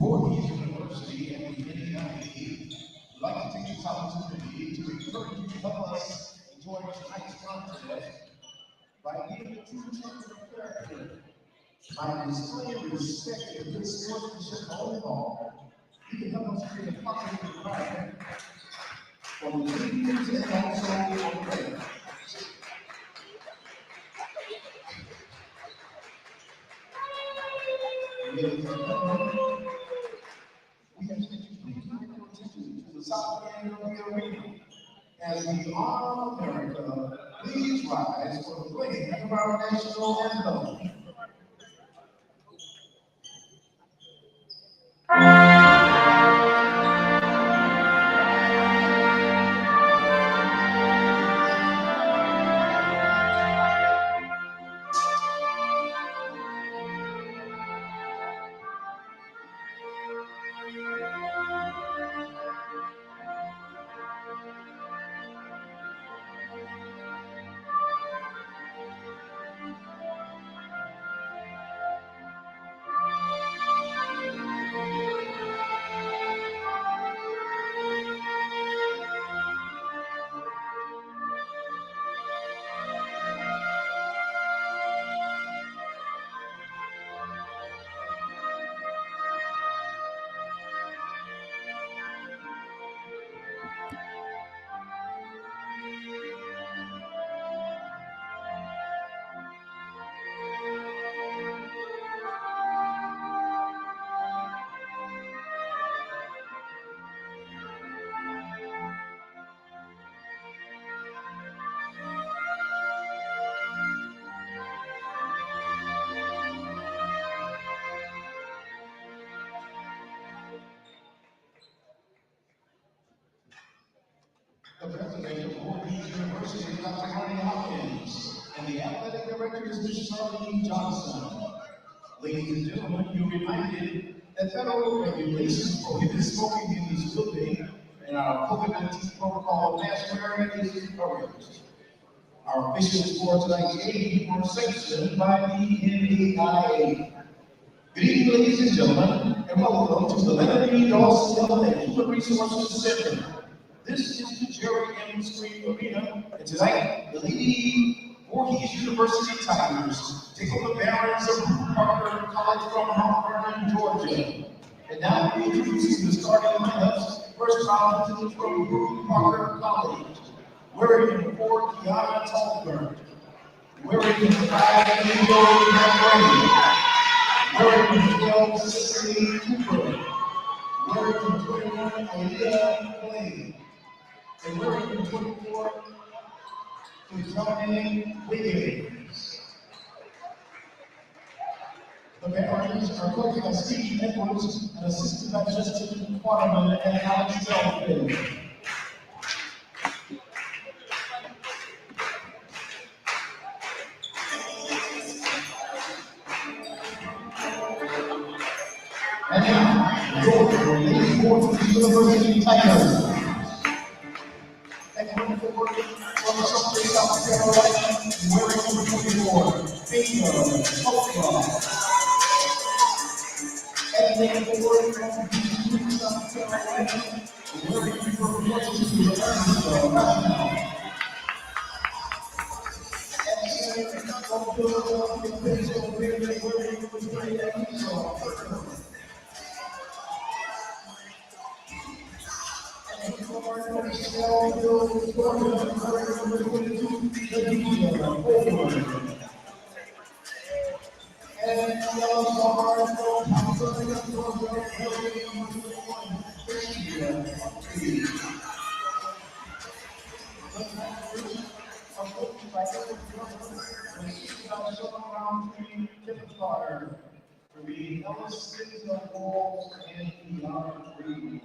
Voorhees University and the NAIA would like to take this opportunity to encourage you to help us enjoy tonight's contest by giving a true interpreter of character, by displaying respect and good sportsmanship all in all. You can help us create a positive environment for the leaders and also for the players. Ladies and gentlemen, we ask that you please pay your attention to the south end of the arena. As we honor America, please rise for the playing of our national anthem. The president of Voorhees University is Dr. Marty Hopkins, and the athletic director is Ms. Charlene Johnson. Ladies and gentlemen, you're reminded that federal regulations prohibit smoking in this building, and our COVID-19 protocol of mask wearing is encouraged. Our officials for tonight's game were sanctioned by the NAIA. Good evening, ladies and gentlemen, and welcome to the Leonard E. Dawson Elementary Human Resources Center. This is the Jerry M. Street Arena, and tonight, the Lady Voorhees University Tigers take on the Barons of Parker College from Mount Vernon, Georgia. And now we introduce the starting lineups. First round is from Brewton Parker College. Wearing in 4, Kiana Tallberg. Wearing in 5, Angel McBrady. Wearing in 12, Cicely Cooper. Wearing in 21, Aaliyah Clay. And wearing in 24, Johnny Wiggins. The Barons are coached by Steve Edwards and assisted by Justin Quaterman and Alex Delphin. And now, your Lady Voorhees University Tigers. And coming forward from the South Carolina, wearing number 24, Bingo Oklahoma. And then forward from South Carolina, wearing number 22, Arkansas. And then from Philadelphia, Pennsylvania, wearing number 3, Arkansas. And from our Nashville, Georgia, wearing number 22, Khadijah Ford. And yellow star from Pennsylvania, Georgia, wearing number 21, Khadijah. The Tigers are coached by Eric Jordan and assisted by Sean Roundtree, Kevin Carter, for the Ellis Cities of Wolves and Beyond Reed.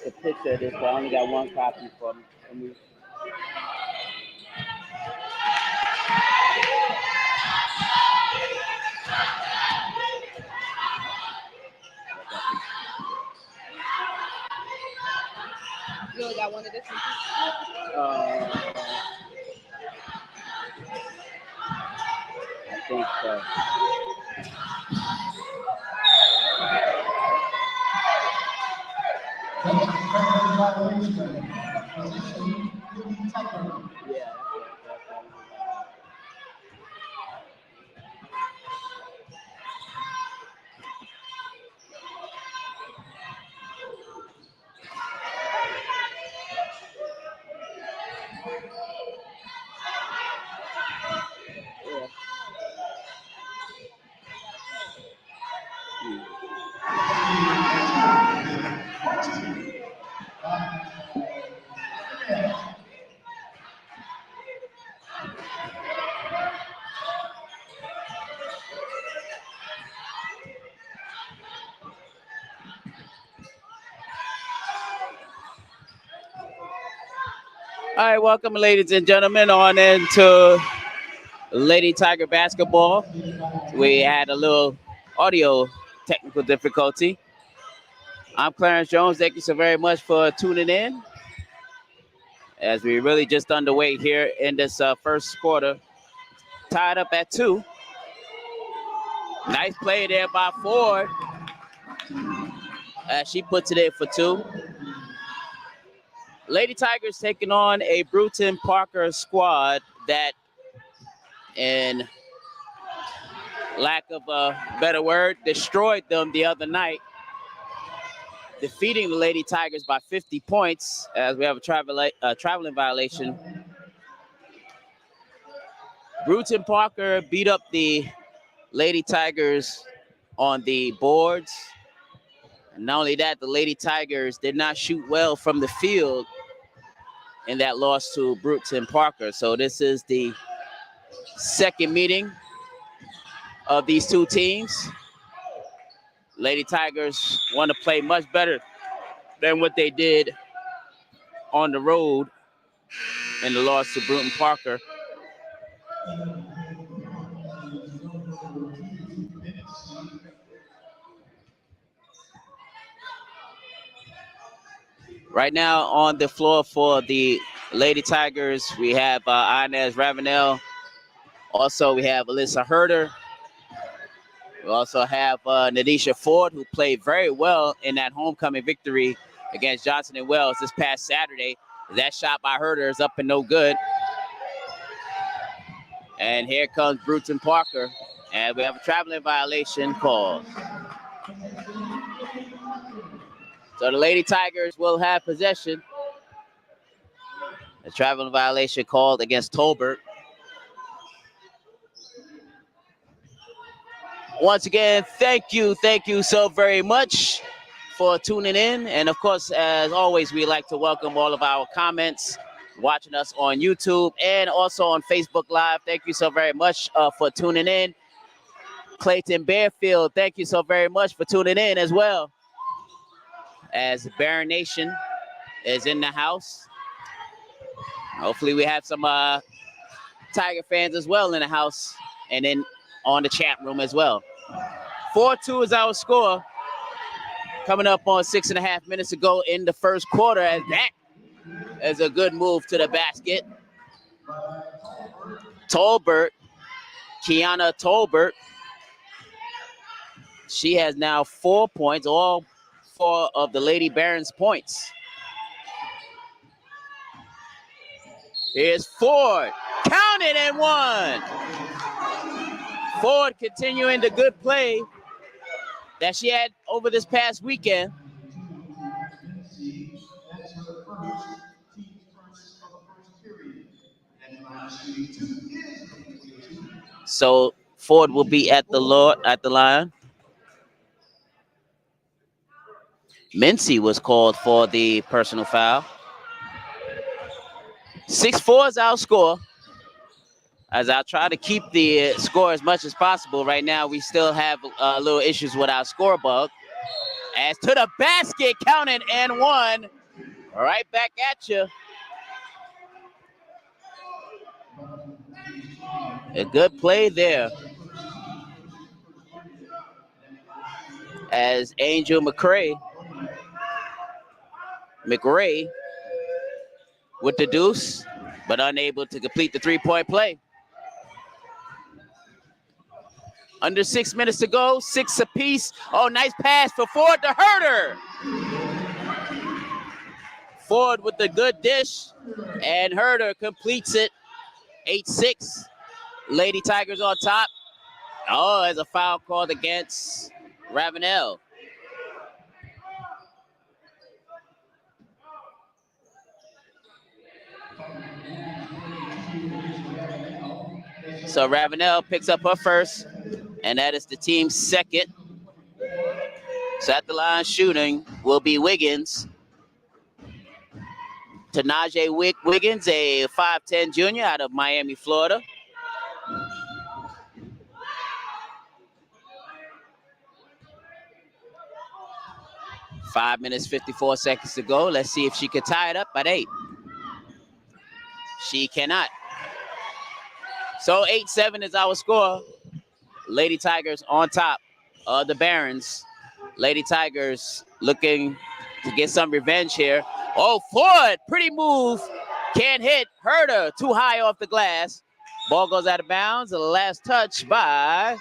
take a picture of this, but I only got one copy from me. You only got one of this one? I think so. Yeah, that's one. All right, welcome, ladies and gentlemen, on into Lady Tiger basketball. We had a little audio technical difficulty. I'm Clarence Jones. Thank you so very much for tuning in as we really just underway here in this first quarter. Tied up at 2. Nice play there by Ford. She puts it in for 2. Lady Tigers taking on a Brewton Parker squad that, in lack of a better word, destroyed them the other night, defeating the Lady Tigers by 50 points as we have a traveling violation. Brewton Parker beat up the Lady Tigers on the boards. And not only that, the Lady Tigers did not shoot well from the field in that loss to Brewton Parker. So this is the second meeting of these two teams. Lady Tigers want to play much better than what they did on the road in the loss to Brewton Parker. Right now on the floor for the Lady Tigers, we have Inez Ravenel. Also, we have Alyssa Herder. We also have Nadisha Ford, who played very well in that homecoming victory against Johnson and Wells this past Saturday. That shot by Herder is up and no good. And here comes Brewton Parker. And we have a traveling violation called. So the Lady Tigers will have possession. A traveling violation called against Tolbert. Once again, thank you so very much for tuning in. And of course, as always, we like to welcome all of our comments watching us on YouTube and also on Facebook Live. Thank you so very much for tuning in. Clayton Bearfield, thank you so very much for tuning in as well. As Baron Nation is in the house. Hopefully we have some Tiger fans as well in the house and then on the chat room as well. 4-2 is our score. Coming up on 6.5 minutes to go in the first quarter, as that is a good move to the basket. Tolbert, Kiana Tolbert. She has now 4 points, all 4 of the Lady Barons' points. Here's Ford. Count it and 1. Ford continuing the good play that she had over this past weekend. So Ford will be at the line. Mincy was called for the personal foul. 6-4 is our score. As I'll try to keep the score as much as possible. Right now, we still have little issues with our score bug. As to the basket, counted and one. Right back at you. A good play there. As Angel McRae with the deuce, but unable to complete the three-point play. Under 6 minutes to go, 6 apiece. Oh, nice pass for Ford to Herder. Ford with the good dish, and Herder completes it. 8-6. Lady Tigers on top. Oh, there's a foul called against Ravenel. So Ravenel picks up her first, and that is the team's second. So at the line shooting will be Wiggins. Tanaje Wiggins, a 5'10 junior out of Miami, Florida. Five minutes, 54 seconds to go. Let's see if she can tie it up at 8. She cannot. So 8-7 is our score. Lady Tigers on top of the Barons. Lady Tigers looking to get some revenge here. Oh, Ford, pretty move. Can't hit. Herder, too high off the glass. Ball goes out of bounds. The last touch by,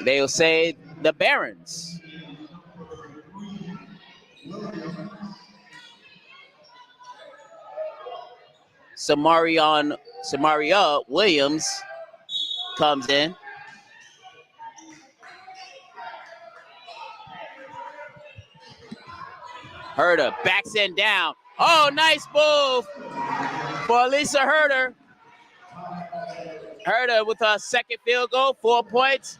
they'll say, the Barons. Samaria Williams comes in. Herder backs in down. Oh, nice move for Lisa Herder. Herder with her second field goal, 4 points.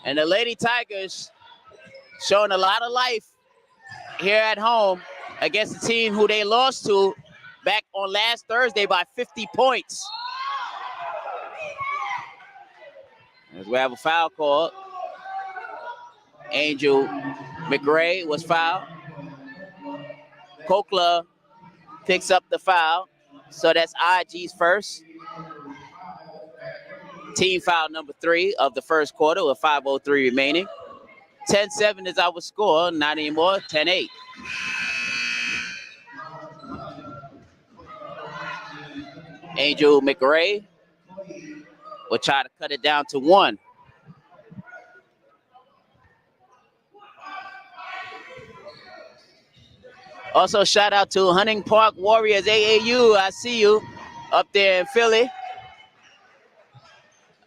And the Lady Tigers showing a lot of life here at home against the team who they lost to back on last Thursday by 50 points. As we have a foul called. Angel McRae was fouled. Kokla picks up the foul. So that's IG's first. Team foul number 3 of the first quarter with 5:03 remaining. 10-7 is our score, not anymore, 10-8. Angel McRae will try to cut it down to 1. Also, shout out to Hunting Park Warriors AAU. I see you up there in Philly.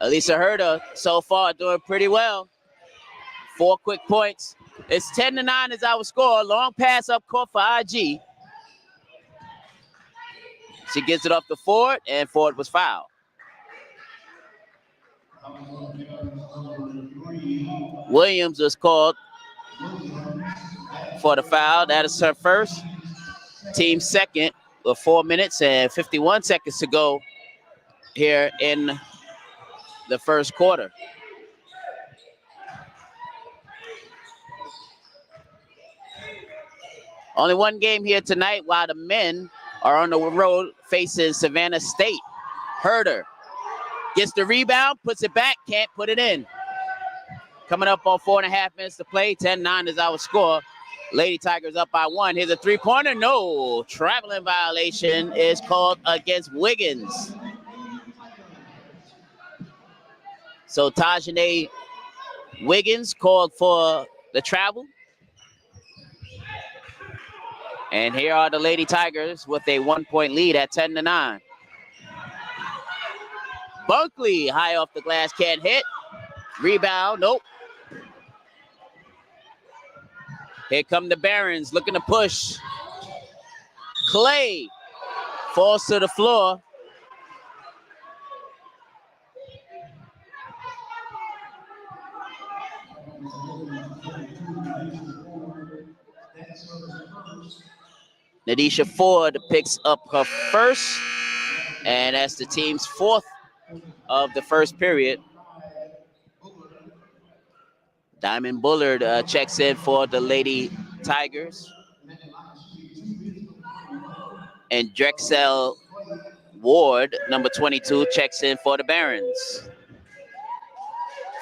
Elisa Herder so far doing pretty well. 4 quick points. It's 10-9 is our score. Long pass up court for IG. She gets it off to Ford, and Ford was fouled. Williams was called for the foul. That is her first. Team second with 4 minutes and 51 seconds to go here in the first quarter. Only one game here tonight while the men are on the road facing Savannah State. Herder gets the rebound, puts it back, can't put it in. Coming up on 4.5 minutes to play. 10-9 is our score. Lady Tigers up by 1. Here's a three-pointer. No. Traveling violation is called against Wiggins. So Tajane Wiggins called for the travel. And here are the Lady Tigers with a 1-point lead at 10-9. Bunkley high off the glass, can't hit. Rebound, nope. Here come the Barons looking to push. Clay falls to the floor. Nadisha Ford picks up her first, and that's the team's 4th of the first period. Diamond Bullard checks in for the Lady Tigers. And Drexel Ward, number 22, checks in for the Barons.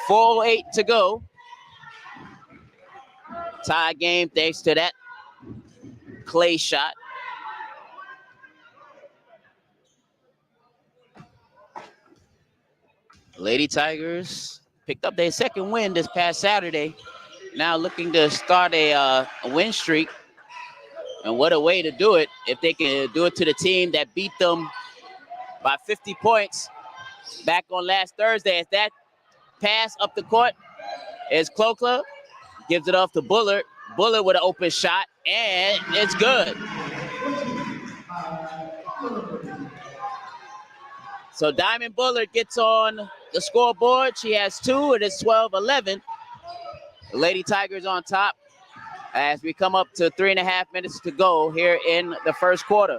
4:08 to go. Tie game thanks to that clay shot. Lady Tigers picked up their second win this past Saturday. Now looking to start a win streak. And what a way to do it if they can do it to the team that beat them by 50 points back on last Thursday. As that pass up the court is Clokla, gives it off to Bullard. Bullard with an open shot, and it's good. So Diamond Bullard gets on the scoreboard. She has 2. It is 12-11. The Lady Tigers on top as we come up to 3.5 minutes to go here in the first quarter.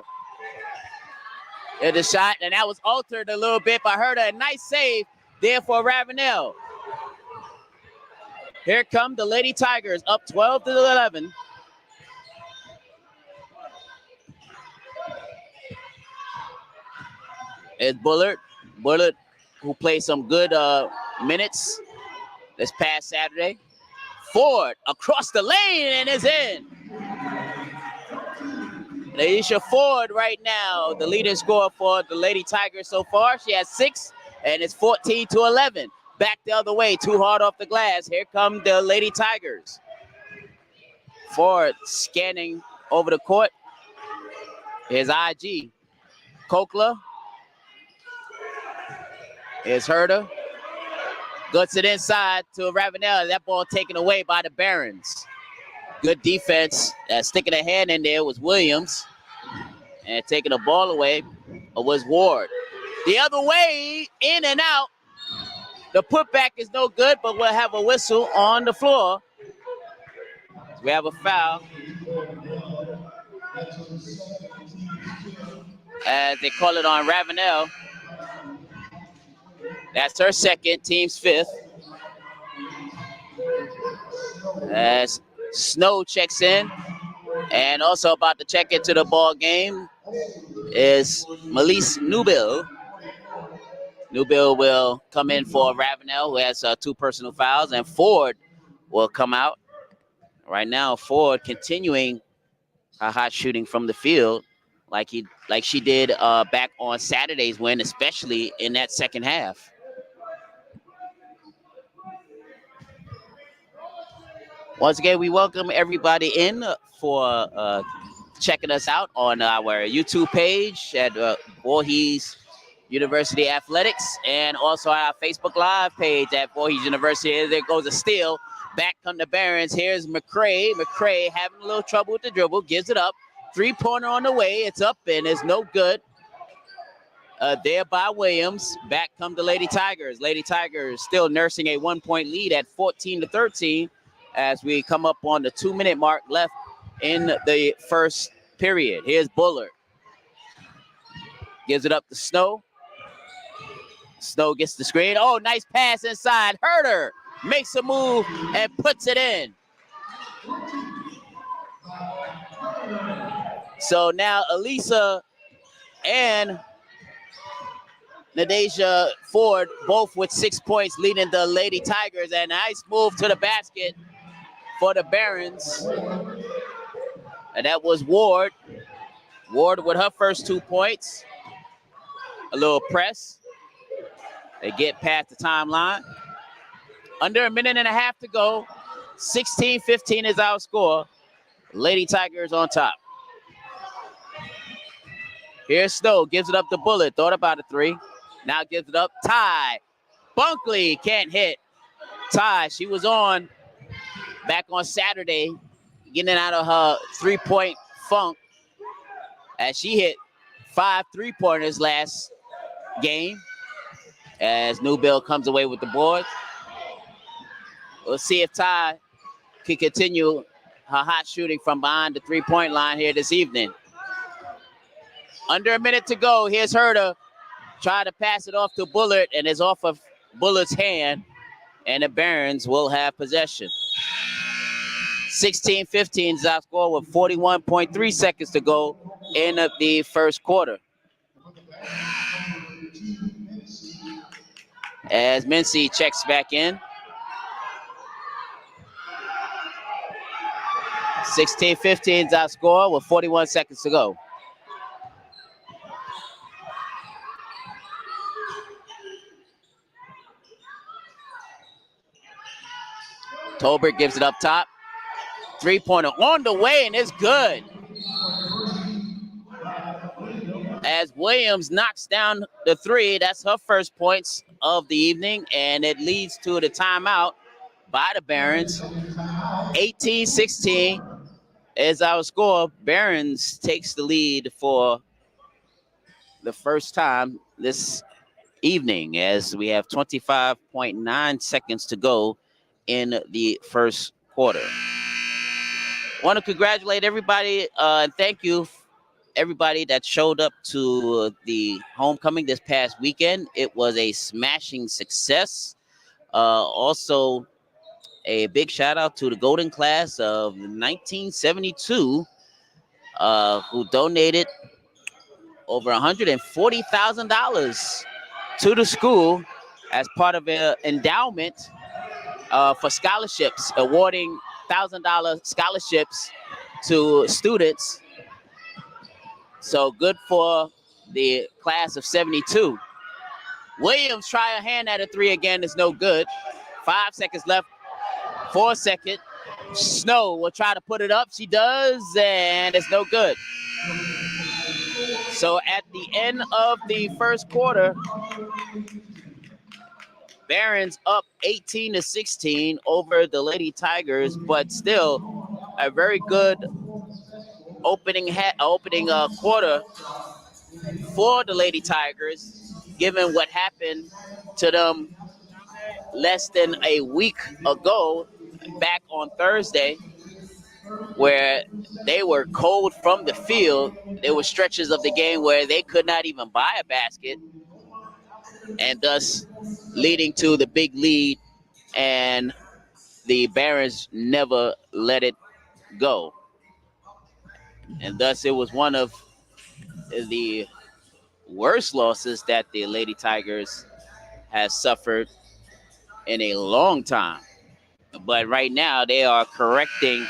There's a shot, and that was altered a little bit by her. A nice save there for Ravenel. Here come the Lady Tigers, up 12-11. It's Bullard. Bullard, who played some good minutes this past Saturday. Ford across the lane and is in. Laisha Ford right now, the leading scorer for the Lady Tigers so far. She has 6, and it's 14-11. Back the other way, too hard off the glass. Here come the Lady Tigers. Ford scanning over the court. Here's IG. Kokla. Here's Herder. Guts it inside to Ravenel. That ball taken away by the Barons. Good defense. Sticking a hand in there was Williams. And taking the ball away was Ward. The other way, in and out. The putback is no good, but we'll have a whistle on the floor. We have a foul. As they call it on Ravenel. That's her second, team's 5th. As Snow checks in. And also about to check into the ball game is Melise Newbill. Newbill will come in for Ravenel, who has 2 personal fouls, and Ford will come out. Right now, Ford continuing her hot shooting from the field like she did back on Saturday's win, especially in that second half. Once again, we welcome everybody in for checking us out on our YouTube page at Voorhees University Athletics, and also our Facebook Live page at Voorhees University. There goes a steal. Back come the Barons. Here's McCray. McCray having a little trouble with the dribble. Gives it up. 3-pointer on the way. It's up and it's no good. There by Williams. Back come the Lady Tigers. Lady Tigers still nursing a 1-point lead at 14-13 as we come up on the 2-minute mark left in the first period. Here's Bullard. Gives it up to Snow. Snow gets the screen. Oh, nice pass inside. Herder makes a move and puts it in. So now Elisa and Nadeja Ford both with 6 points leading the Lady Tigers. And nice move to the basket for the Barons. And that was Ward. Ward with her first 2 points. A little press. They get past the timeline. Under a minute and a half to go. 16-15 is our score. Lady Tigers on top. Here's Snow. Gives it up to Bullet. Thought about a 3. Now gives it up. Ty. Bunkley can't hit. Ty, she was on back on Saturday, getting out of her 3-point funk as she hit 5 3-pointers last game. As Newbill comes away with the board. We'll see if Ty can continue her hot shooting from behind the 3-point line here this evening. Under a minute to go. Here's Herder. Try to pass it off to Bullard, and it's off of Bullard's hand. and the Barons will have possession. 16-15 is our score with 41.3 seconds to go in the first quarter. As Mincy checks back in. 16-15 is our score with 41 seconds to go. Tolbert gives it up top. Three-pointer on the way, and it's good. As Williams knocks down the three, that's her first points of the evening, and it leads to the timeout by the Barons. 18-16 is our score. Barons takes the lead for the first time this evening, as we have 25.9 seconds to go in the first quarter. I want to congratulate everybody and thank you everybody that showed up to the homecoming this past weekend. It was a smashing success. Also, a big shout out to the golden class of 1972 who donated over $140,000 to the school as part of an endowment for scholarships, awarding $1,000 scholarships to students. So good for the class of 72. Williams try a hand at a three again. It's no good. 5 seconds left. 4 seconds. Snow will try to put it up. She does, and it's no good. So at the end of the first quarter, Barons up 18-16 over the Lady Tigers, but still a very good opening quarter for the Lady Tigers, given what happened to them less than a week ago, back on Thursday, where they were cold from the field. There were stretches of the game where they could not even buy a basket, and thus leading to the big lead, and the Barons never let it go. And thus it was one of the worst losses that the Lady Tigers has suffered in a long time. But right now they are correcting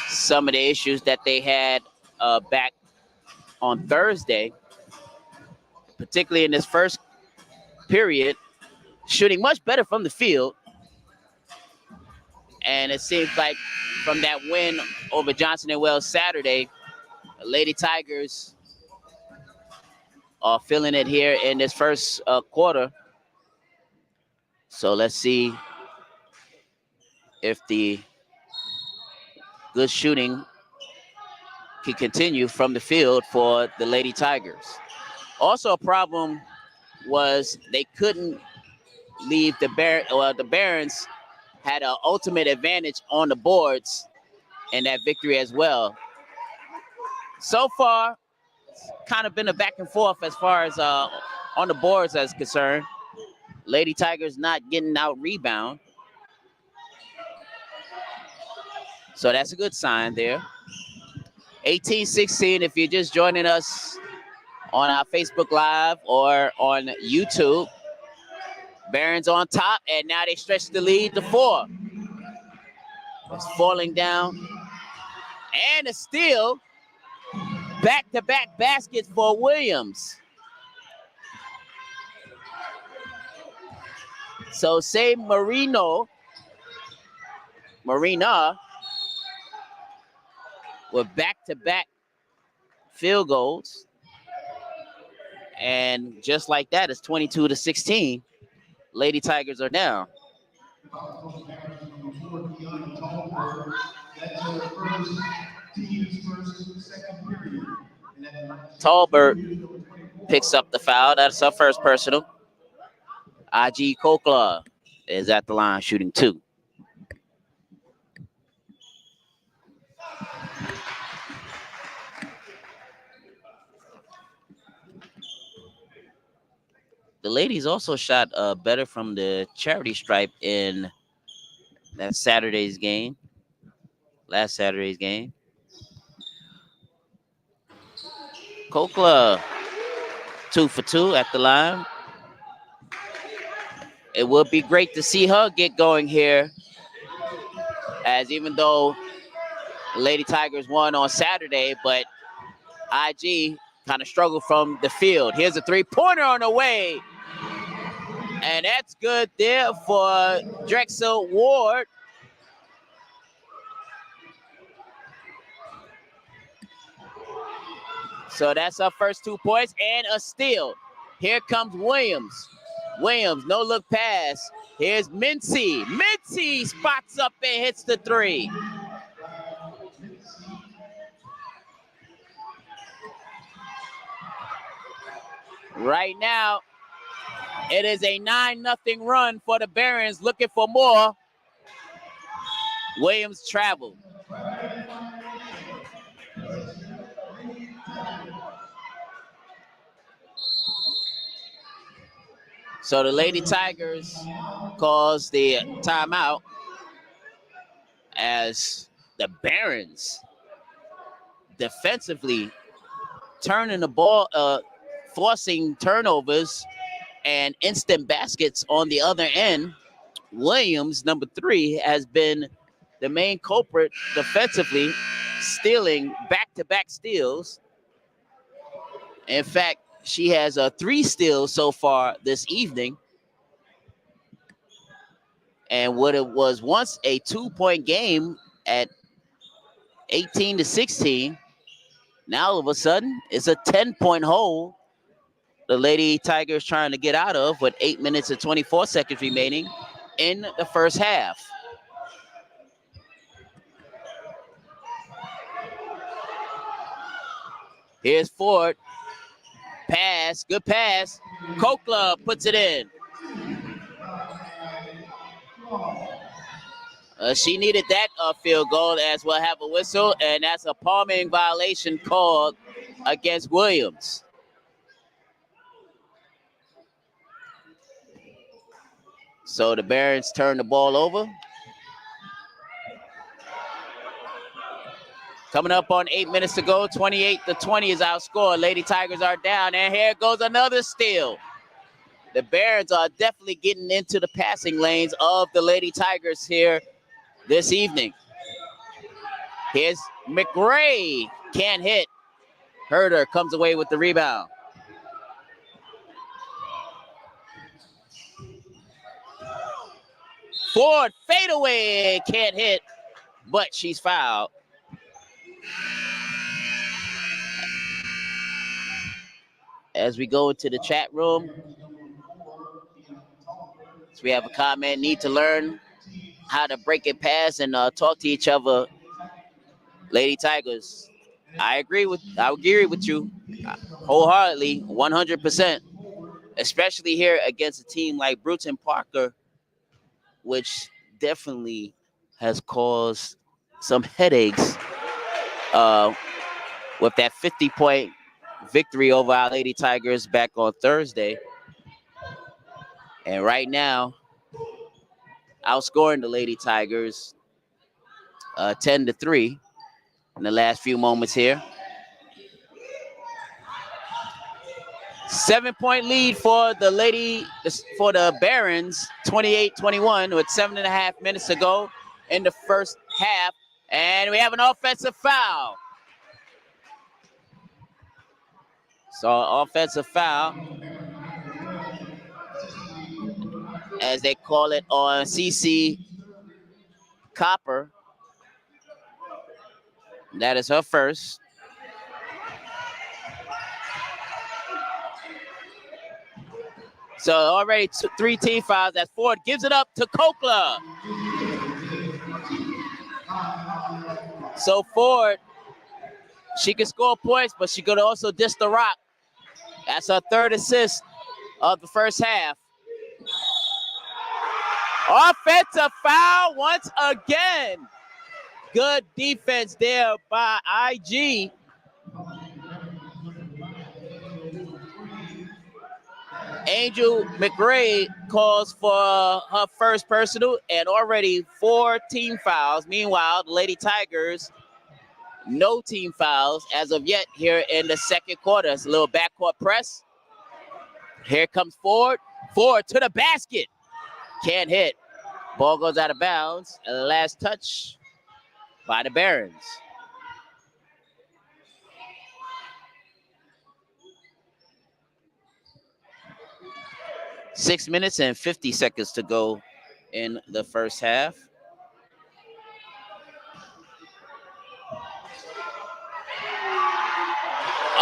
some of the issues that they had back on Thursday, particularly in this first period, shooting much better from the field. And it seems like from that win over Johnson and Wells Saturday, Lady Tigers are feeling it here in this first quarter. So let's see if the good shooting can continue from the field for the Lady Tigers. Also a problem was they couldn't leave the Barons had an ultimate advantage on the boards in that victory as well. So far, it's kind of been a back and forth as far as on the boards as concerned. Lady Tigers not getting out rebound. So that's a good sign there. 18-16, if you're just joining us on our Facebook Live or on YouTube. Barons on top, and now they stretch the lead to 4. It's falling down. And a steal. Back-to-back baskets for Williams. So say Marina with back-to-back field goals. And just like that, it's 22-16. Lady Tigers are down. Tolbert picks up the foul. That's her first personal. IG Kokla is at the line shooting 2. the ladies also shot better from the charity stripe in that Saturday's game, last Saturday's game. Kokla 2 for 2 at the line. It would be great to see her get going here, as even though Lady Tigers won on Saturday, but IG kind of struggled from the field. Here's a three-pointer on the way. And that's good there for Drexel Ward. So that's our first 2 points and a steal. Here comes Williams. Williams, no look pass. Here's Mincy. Mincy spots up and hits the three. Right now, it is a 9-0 run for the Barons, looking for more. Williams traveled. So the Lady Tigers calls the timeout as the Barons defensively turning the ball, forcing turnovers and instant baskets on the other end. Williams, number 3, has been the main culprit defensively, stealing back-to-back steals. In fact, she has 3 steals so far this evening. And what it was once a 2-point game at 18-16, now all of a sudden it's a 10-point hole the Lady Tigers trying to get out of with 8 minutes and 24 seconds remaining in the first half. Here's Ford. Pass, good pass. Kokla puts it in. She needed that field goal, as we'll have a whistle, and that's a palming violation called against Williams. So the Barons turn the ball over. Coming up on 8 minutes to go, 28-20 is our score. Lady Tigers are down, and here goes another steal. The Barons are definitely getting into the passing lanes of the Lady Tigers here this evening. Here's McRae, can't hit. Herder comes away with the rebound. Ford fadeaway, can't hit, but she's fouled. As we go into the chat room, so we have a comment, need to learn how to break it pass and talk to each other. Lady Tigers, I agree with you wholeheartedly, 100%, especially here against a team like Brewton Parker, which definitely has caused some headaches with that 50-point victory over our Lady Tigers back on Thursday. And right now, outscoring the Lady Tigers 10-3 in the last few moments here. 7-point lead for the Barons, 28-21 with 7.5 minutes to go in the first half. And we have an offensive foul. So offensive foul, as they call it on CC Copper. That is her first. So already 3 team fouls. As Ford gives it up to Kokla. So Ford, she can score points, but she could also dish the rock. That's her 3rd assist of the first half. Offensive foul once again. Good defense there by IG. Angel McRae calls for her first personal and already 4 team fouls. Meanwhile, the Lady Tigers, no team fouls as of yet here in the second quarter. It's a little backcourt press. Here comes Ford. Ford to the basket. Can't hit. Ball goes out of bounds. Last touch by the Barons. 6 minutes and 50 seconds to go in the first half.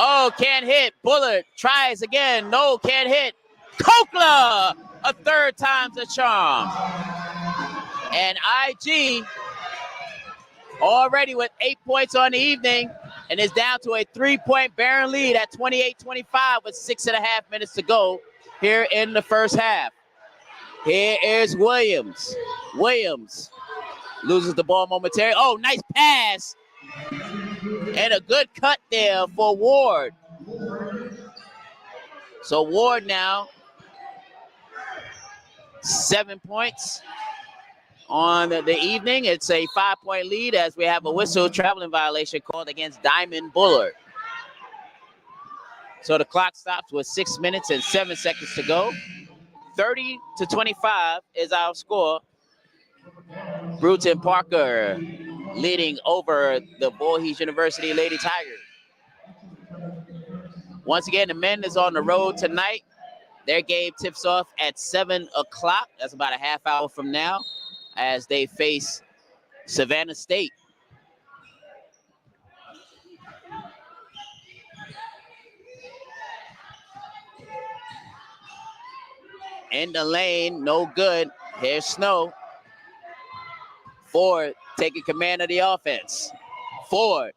Oh, can't hit. Bullard tries again. No, can't hit. Kokla, a third time's a charm. And IG already with 8 points on the evening and is down to a 3-point Baron lead at 28-25 with 6.5 minutes to go here in the first half. Here is Williams. Williams loses the ball momentarily. Oh, nice pass. And a good cut there for Ward. So Ward now 7 points on the evening. It's a 5-point lead as we have a whistle traveling violation called against Diamond Bullard. So the clock stops with 6 minutes and 7 seconds to go. 30-25 is our score. Brewton Parker leading over the Voorhees University Lady Tigers. Once again, the men is on the road tonight. Their game tips off at 7 o'clock. That's about a half hour from now as they face Savannah State. In the lane, no good. Here's Snow. Ford taking command of the offense. Ford.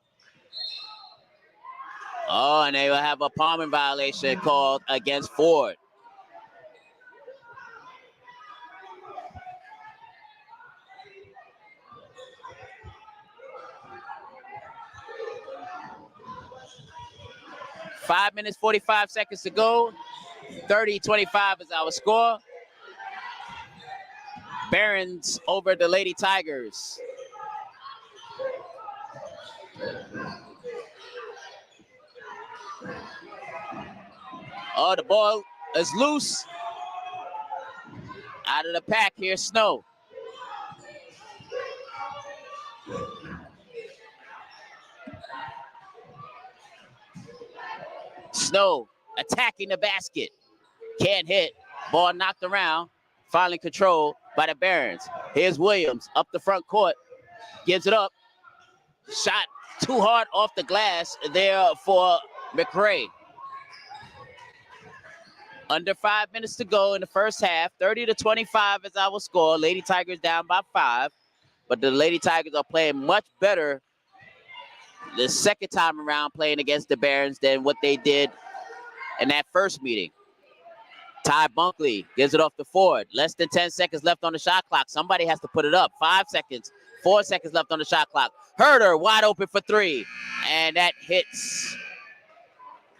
Oh, and they will have a palming violation called against Ford. Five minutes, 45 seconds to go. 30-25 is our score. Barons over the Lady Tigers. Oh, the ball is loose. Out of the pack, here's Snow. Snow attacking the basket. Can't hit. Ball knocked around. Finally controlled by the Barons. Here's Williams up the front court. Gives it up. Shot too hard off the glass there for McRae. Under 5 minutes to go in the first half. 30-25 is our score. Lady Tigers down by 5. But the Lady Tigers are playing much better the second time around playing against the Barons than what they did in that first meeting. Ty Bunkley gives it off to Ford. Less than 10 seconds left on the shot clock. Somebody has to put it up. 5 seconds. 4 seconds left on the shot clock. Herder wide open for 3. And that hits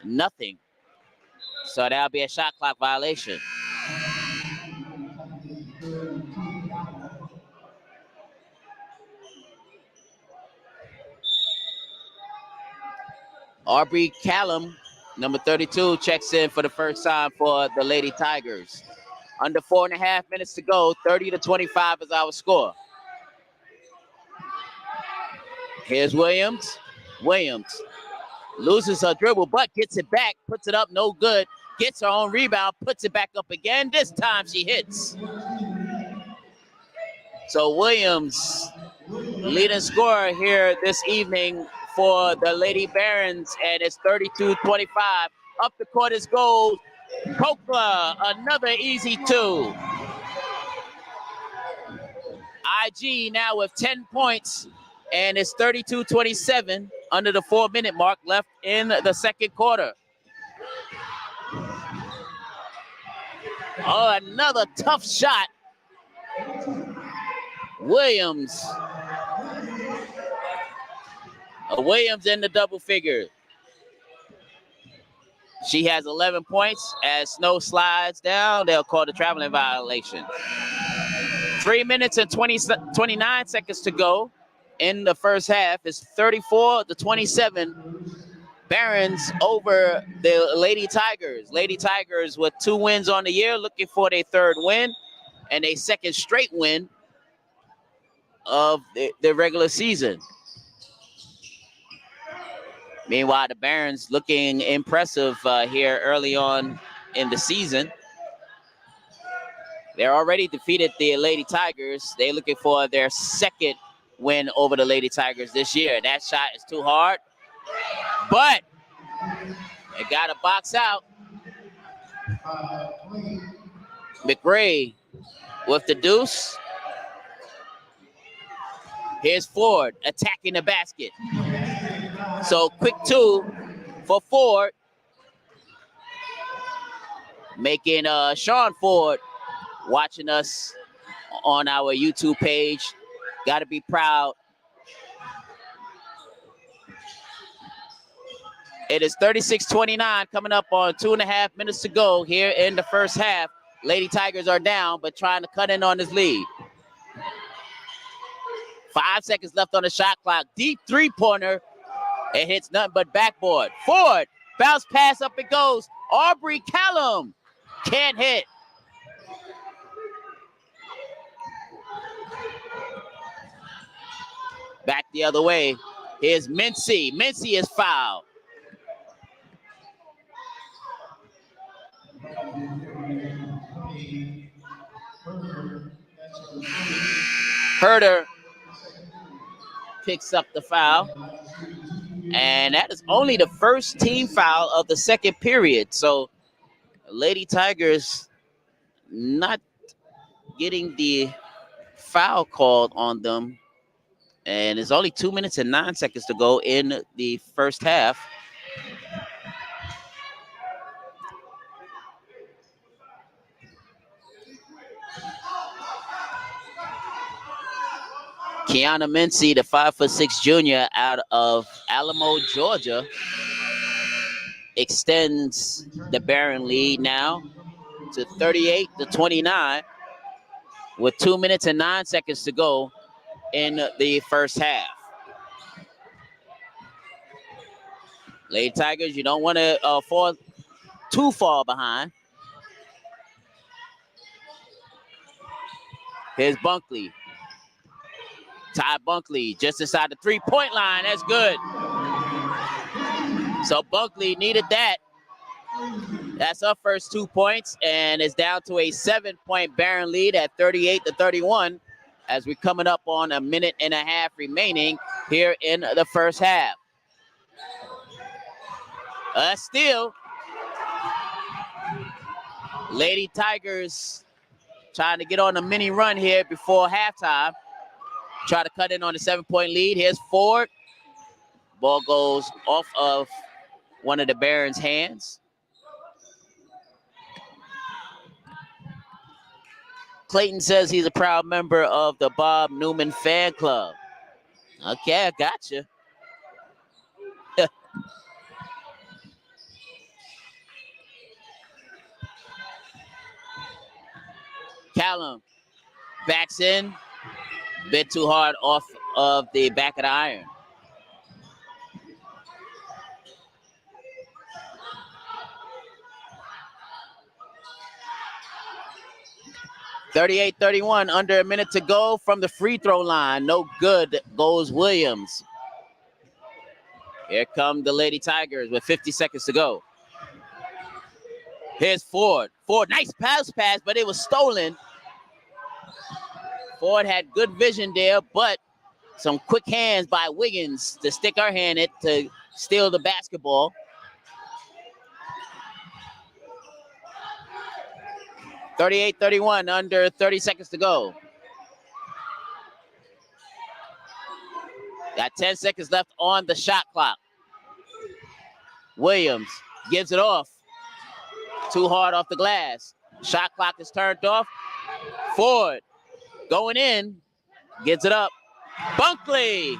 nothing. So that'll be a shot clock violation. Aubrey Callum, number 32, checks in for the first time for the Lady Tigers. Under 4.5 minutes to go, 30-25 is our score. Here's Williams. Williams loses her dribble, but gets it back, puts it up, no good. Gets her own rebound, puts it back up again. This time she hits. So Williams, leading scorer here this evening for the Lady Barons, and it's 32-25. Up the court is gold. Kokla, another easy 2. IG now with 10 points, and it's 32-27 under the 4-minute mark left in the second quarter. Oh, another tough shot. Williams. Williams in the double figure. She has 11 points. As snow slides down, they'll call the traveling violation. 3 minutes and 29 seconds to go in the first half. It's 34-27. Barons over the Lady Tigers. Lady Tigers with 2 wins on the year, looking for their 3rd win and a 2nd straight win of the regular season. Meanwhile, the Barons looking impressive here early on in the season. They're already defeated the Lady Tigers. They're looking for their 2nd win over the Lady Tigers this year. That shot is too hard, but they got to box out. McRae with the deuce. Here's Ford attacking the basket. So quick 2 for Ford. Making Sean Ford watching us on our YouTube page. Got to be proud. It is 36-29 coming up on 2.5 minutes to go here in the first half. Lady Tigers are down, but trying to cut in on this lead. 5 seconds left on the shot clock. Deep 3-pointer. It hits nothing but backboard. Ford, bounce pass, up it goes. Aubrey Callum can't hit. Back the other way. Here's Mincy. Mincy is fouled. Herder picks up the foul. And that is only the first team foul of the 2nd period. So Lady Tigers not getting the foul called on them. And it's only 2 minutes and 9 seconds to go in the first half. Kiana Mincy, the 5'6" junior out of Alamo, Georgia, extends the Baron lead now to 38-29 with 2 minutes and 9 seconds to go in the first half. Lady Tigers, you don't want to fall too far behind. Here's Bunkley. Ty Bunkley just inside the 3-point line. That's good. So Bunkley needed that. That's her first 2 points, and it's down to a 7-point Baron lead at 38-31 as we're coming up on 1.5 minutes remaining here in the first half. Still, Lady Tigers trying to get on a mini run here before halftime. Try to cut in on the 7-point lead. Here's Ford. Ball goes off of one of the Barons' hands. Clayton says he's a proud member of the Bob Newman fan club. Okay, I gotcha. Callum backs in. Bit too hard off of the back of the iron. (38-31), under a minute to go from the free throw line. No good goes Williams. Here come the Lady Tigers with 50 seconds to go. Here's Ford. Ford, nice pass, but it was stolen. Ford had good vision there, but some quick hands by Wiggins to stick her hand in to steal the basketball. (38-31), under 30 seconds to go. Got 10 seconds left on the shot clock. Williams gives it off. Too hard off the glass. Shot clock is turned off. Ford going in. Gets it up. Bunkley.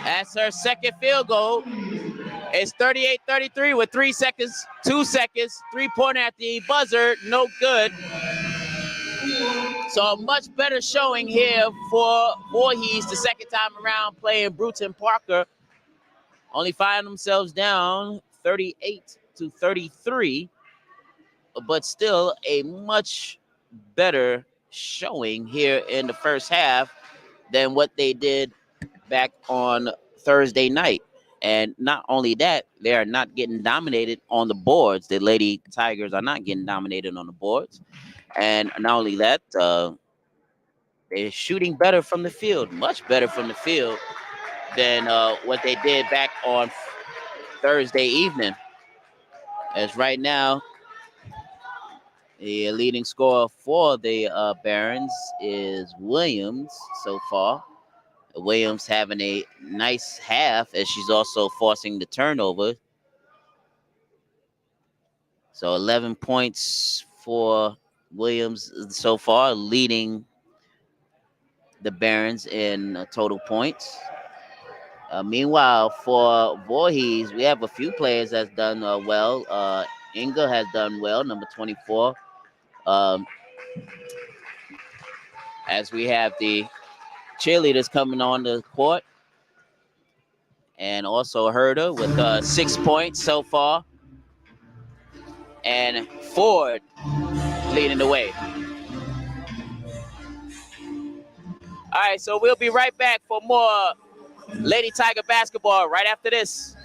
That's her second field goal. It's 38-33 with 3 seconds, 2 seconds, 3-pointer at the buzzer, no good. So a much better showing here for Voorhees the second time around playing Brewton Parker. Only find themselves down 38-33, but still a much better showing here in the first half than what they did back on Thursday night. And not only that, they are not getting dominated on the boards. The Lady Tigers are not getting dominated on the boards. And not only that, they're shooting better from the field, much better from the field than what they did back on Thursday evening. As right now, the leading scorer for the Barons is Williams so far. Williams having a nice half as she's also forcing the turnover. So 11 points for Williams so far, leading the Barons in total points. Meanwhile, for Voorhees, we have a few players that's done well. Inga has done well, number 24. Um, as we have the cheerleaders coming on the court. And also Herder with 6 points so far. And Ford leading the way. All right, so we'll be right back for more Lady Tiger basketball right after this.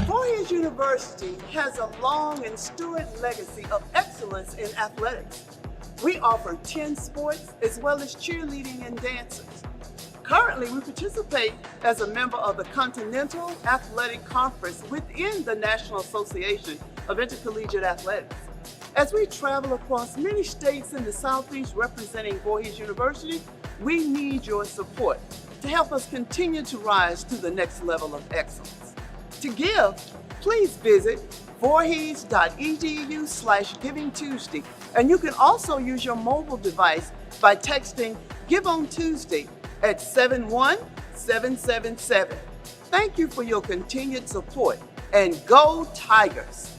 Voorhees University has a long and storied legacy of excellence in athletics. We offer 10 sports as well as cheerleading and dances. Currently, we participate as a member of the Continental Athletic Conference within the National Association of Intercollegiate Athletics. As we travel across many states in the Southeast representing Voorhees University, we need your support to help us continue to rise to the next level of excellence. To give, please visit voorhees.edu/Giving Tuesday, and you can also use your mobile device by texting Give on Tuesday at 71777. Thank you for your continued support, and go Tigers!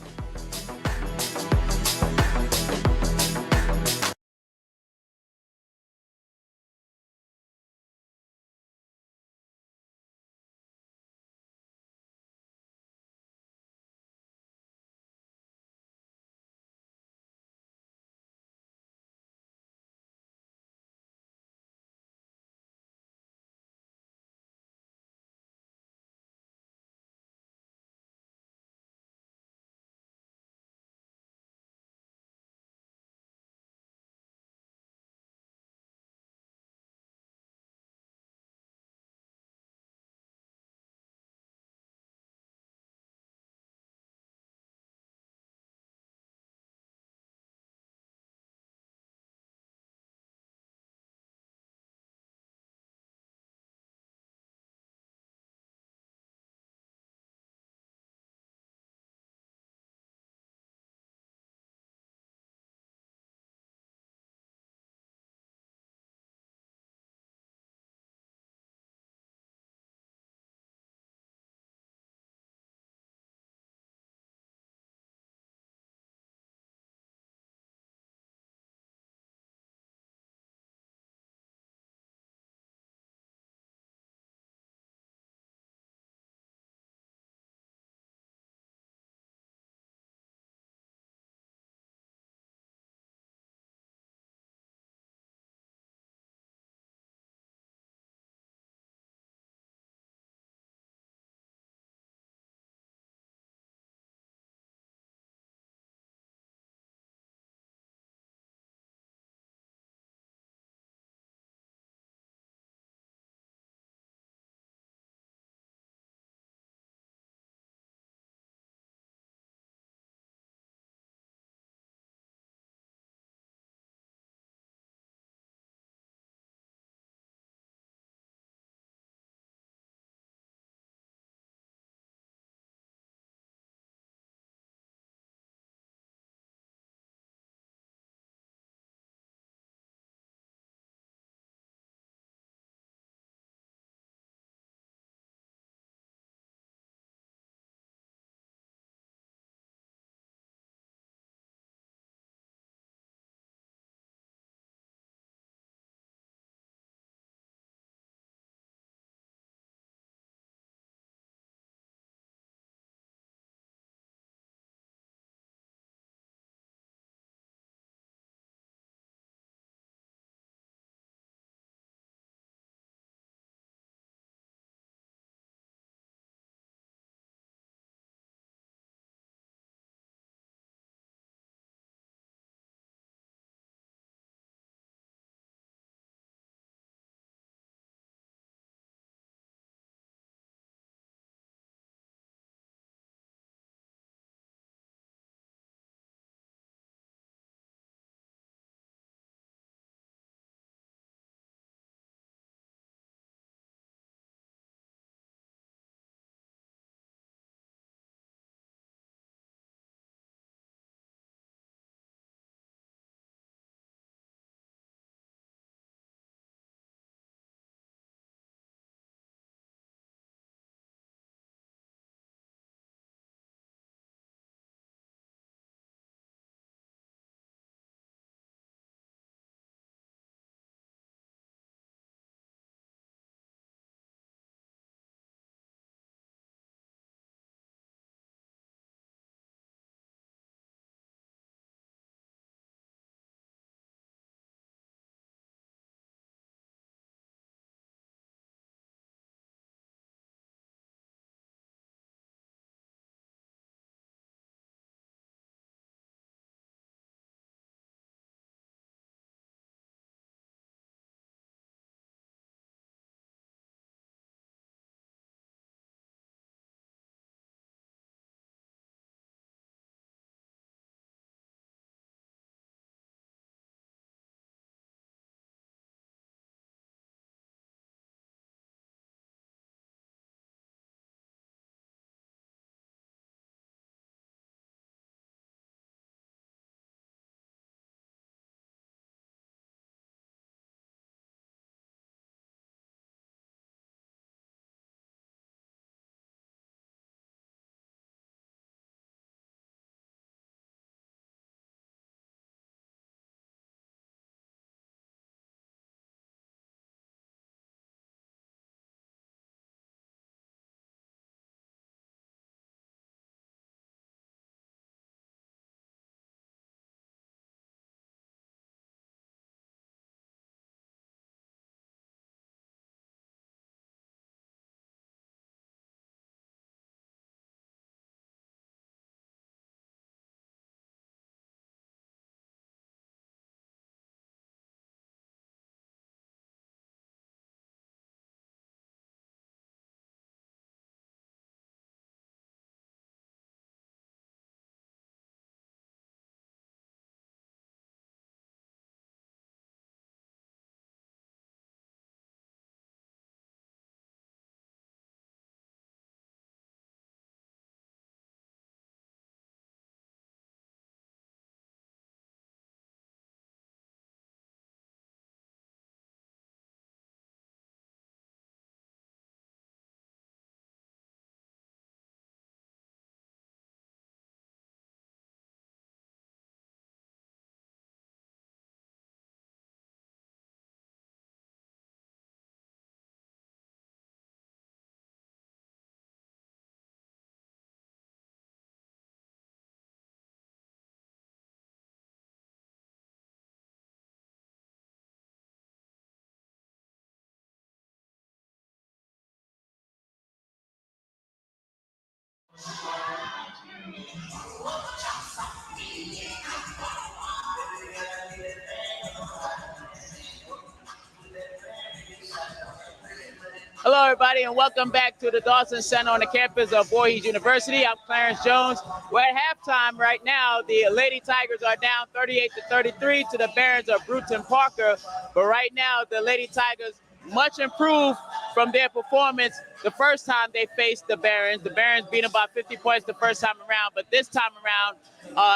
Hello, everybody, and welcome back to the Dawson Center on the campus of Voorhees University. I'm Clarence Jones. We're at halftime right now. The Lady Tigers are down 38-33 to the Barons of Brewton Parker. But right now, the Lady Tigers much improved from their performance the first time they faced the Barons. The Barons beat them by 50 points the first time around, but this time around,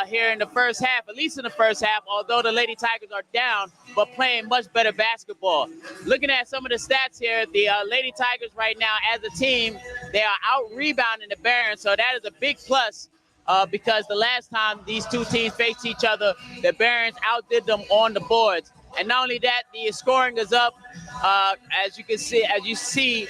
here in the first half, at least in the first half, although the Lady Tigers are down, but playing much better basketball. Looking at some of the stats here, the Lady Tigers right now as a team, they are out-rebounding the Barons, so that is a big plus because the last time these two teams faced each other, the Barons outdid them on the boards. And not only that, the scoring is up, as you see,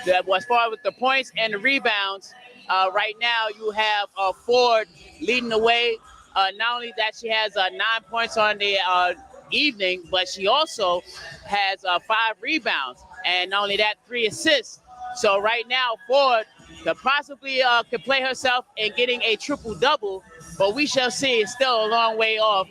that as far as with the points and the rebounds, right now you have Ford leading the way. Not only that, she has 9 points on the evening, but she also has 5 rebounds, and not only that, 3 assists. So right now, Ford could possibly could play herself in getting a triple-double, but we shall see. It's still a long way off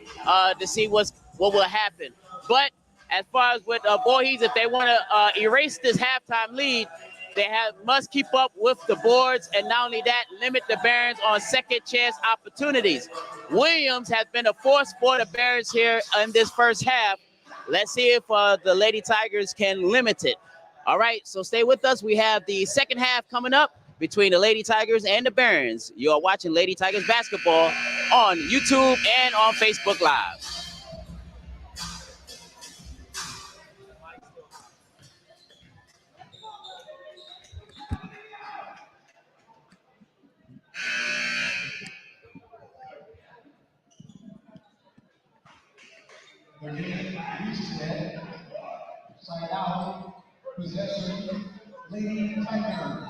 to see what will happen. But as far as with Voorhees, if they want to erase this halftime lead, they must keep up with the boards, and not only that, limit the Barons on second chance opportunities. Williams has been a force for the Barons here in this first half. Let's see if the Lady Tigers can limit it. All right, so stay with us. We have the second half coming up between the Lady Tigers and the Barons. You are watching Lady Tigers basketball on YouTube and on Facebook Live. Again, reset, side out, possession, Lady Tiger.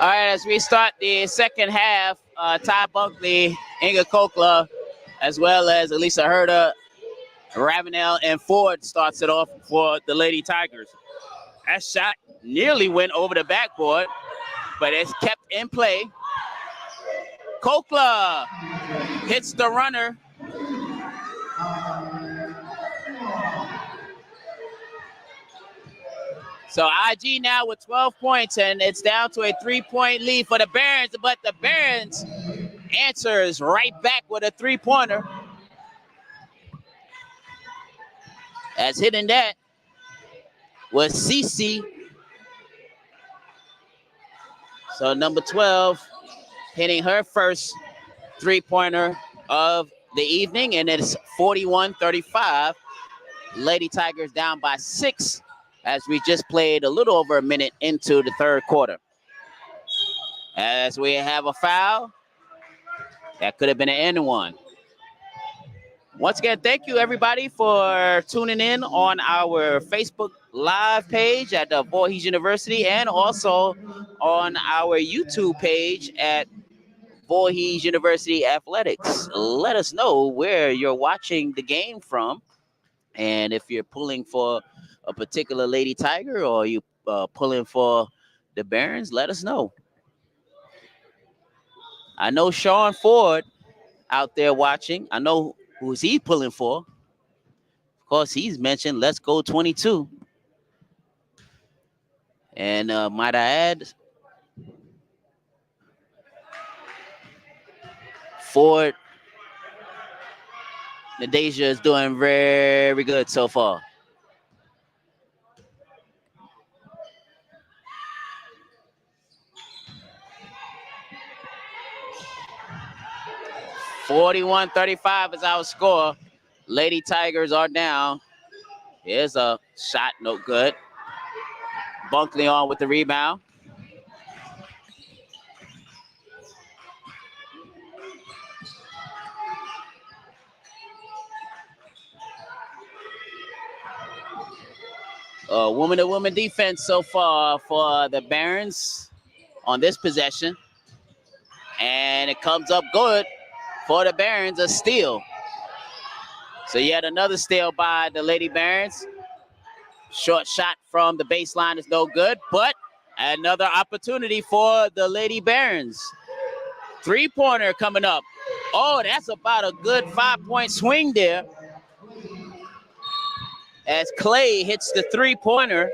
All right, as we start the second half, Ty Bunkley, Inga Kokla, as well as Elisa Herda, Ravenel, and Ford starts it off for the Lady Tigers. That shot nearly went over the backboard, but it's kept in play. Kokla hits the runner. So IG now with 12 points, and it's down to a 3-point lead for the Barons, but the Barons answers right back with a 3-pointer. As hitting that was Cece. So number 12 hitting her first 3-pointer of the evening, and it's 41-35. Lady Tigers down by 6 as we just played a little over a minute into the third quarter. As we have a foul, that could have been an end one. Once again, thank you everybody for tuning in on our Facebook Live page at the Voorhees University, and also on our YouTube page at Voorhees University Athletics. Let us know where you're watching the game from, and if you're pulling for a particular Lady Tiger or you pulling for the Barons, let us know. I know Sean Ford out there watching. I know who's he pulling for. Of course, he's mentioned Let's Go 22. And might I add, Ford Nadeja is doing very good so far. (41-35) is our score. Lady Tigers are down. Here's a shot, no good. Bunkley on with the rebound. Woman-to-woman defense so far for the Barons on this possession. And it comes up good for the Barons, a steal. So yet another steal by the Lady Barons. Short shot from the baseline is no good, but another opportunity for the Lady Barons. Three-pointer coming up. Oh, that's about a good 5-point swing there. As Clay hits the three-pointer.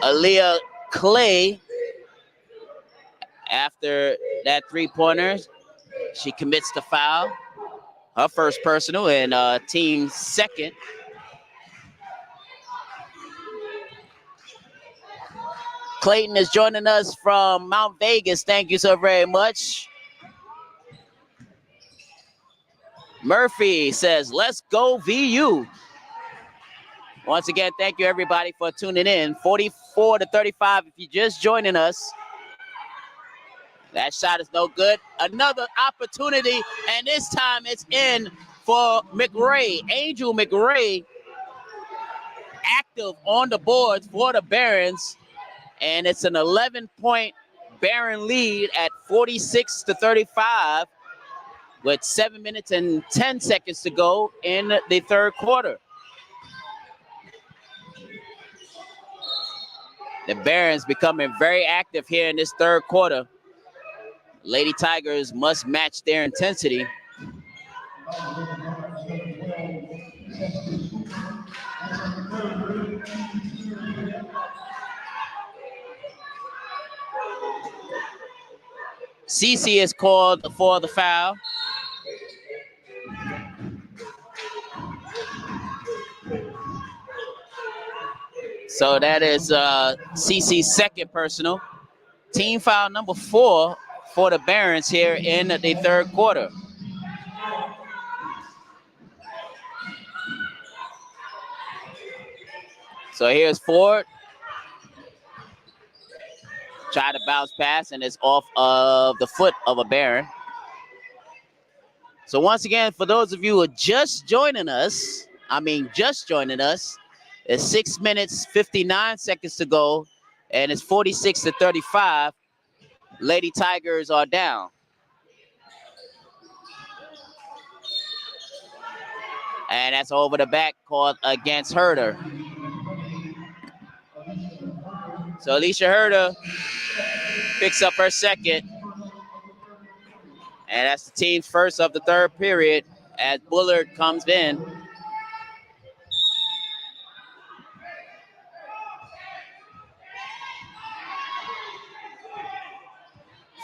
Aaliyah Clay, after that three-pointer, she commits the foul. Her first personal and team second. Clayton is joining us from Mount Vegas. Thank you so very much. Murphy says, let's go VU. Once again, thank you everybody for tuning in. 44-35 if you're just joining us. That shot is no good. Another opportunity, and this time it's in for McRae. Angel McRae active on the boards for the Barons, and it's an 11-point Baron lead at 46-35 with 7 minutes and 10 seconds to go in the third quarter. The Barons becoming very active here in this third quarter. Lady Tigers must match their intensity. Cece is called for the foul. So that is Cece's second personal. Team foul number 4 for the Barons here in the third quarter. So here's Ford. Try to bounce pass, and it's off of the foot of a Baron. So once again, for those of you who are just joining us, it's 6 minutes, 59 seconds to go, and it's 46-35. Lady Tigers are down. And that's over the back called against Herder. So Alicia Herder picks up her second. And that's the team's first of the third period as Bullard comes in.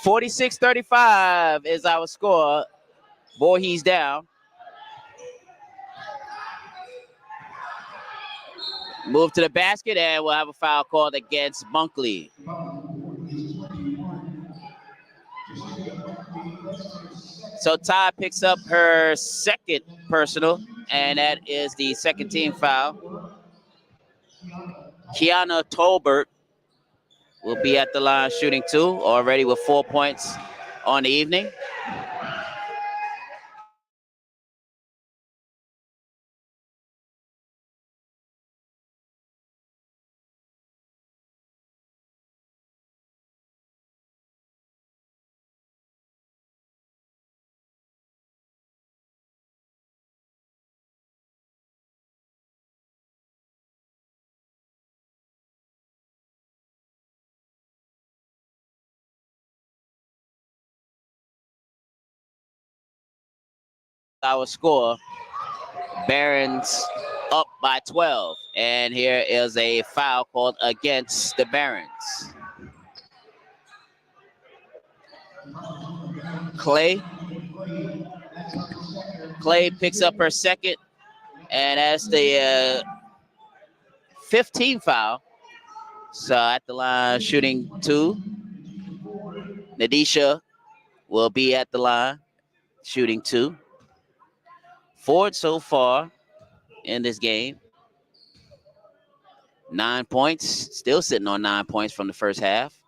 (46-35) is our score. Voorhees down. Move to the basket, and we'll have a foul called against Bunkley. So Ty picks up her second personal, and that is the second team foul. Kiana Tolbert will be at the line shooting 2, already with 4 points on the evening. Our score, Barons up by 12. And here is a foul called against the Barons. Clay picks up her second, and that's the 15th foul. So at the line shooting 2. Nadisha will be at the line shooting 2. Ford so far in this game, 9 points, still sitting on 9 points from the first half.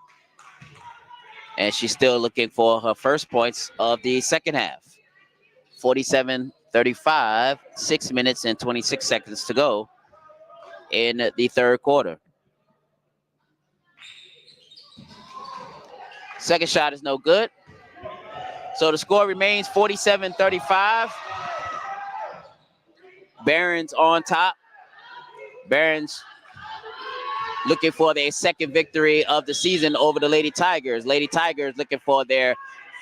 And she's still looking for her first points of the second half. 47-35, 6 minutes and 26 seconds to go in the third quarter. Second shot is no good. So the score remains 47-35. Barons on top. Barons looking for their second victory of the season over the Lady Tigers. Lady Tigers looking for their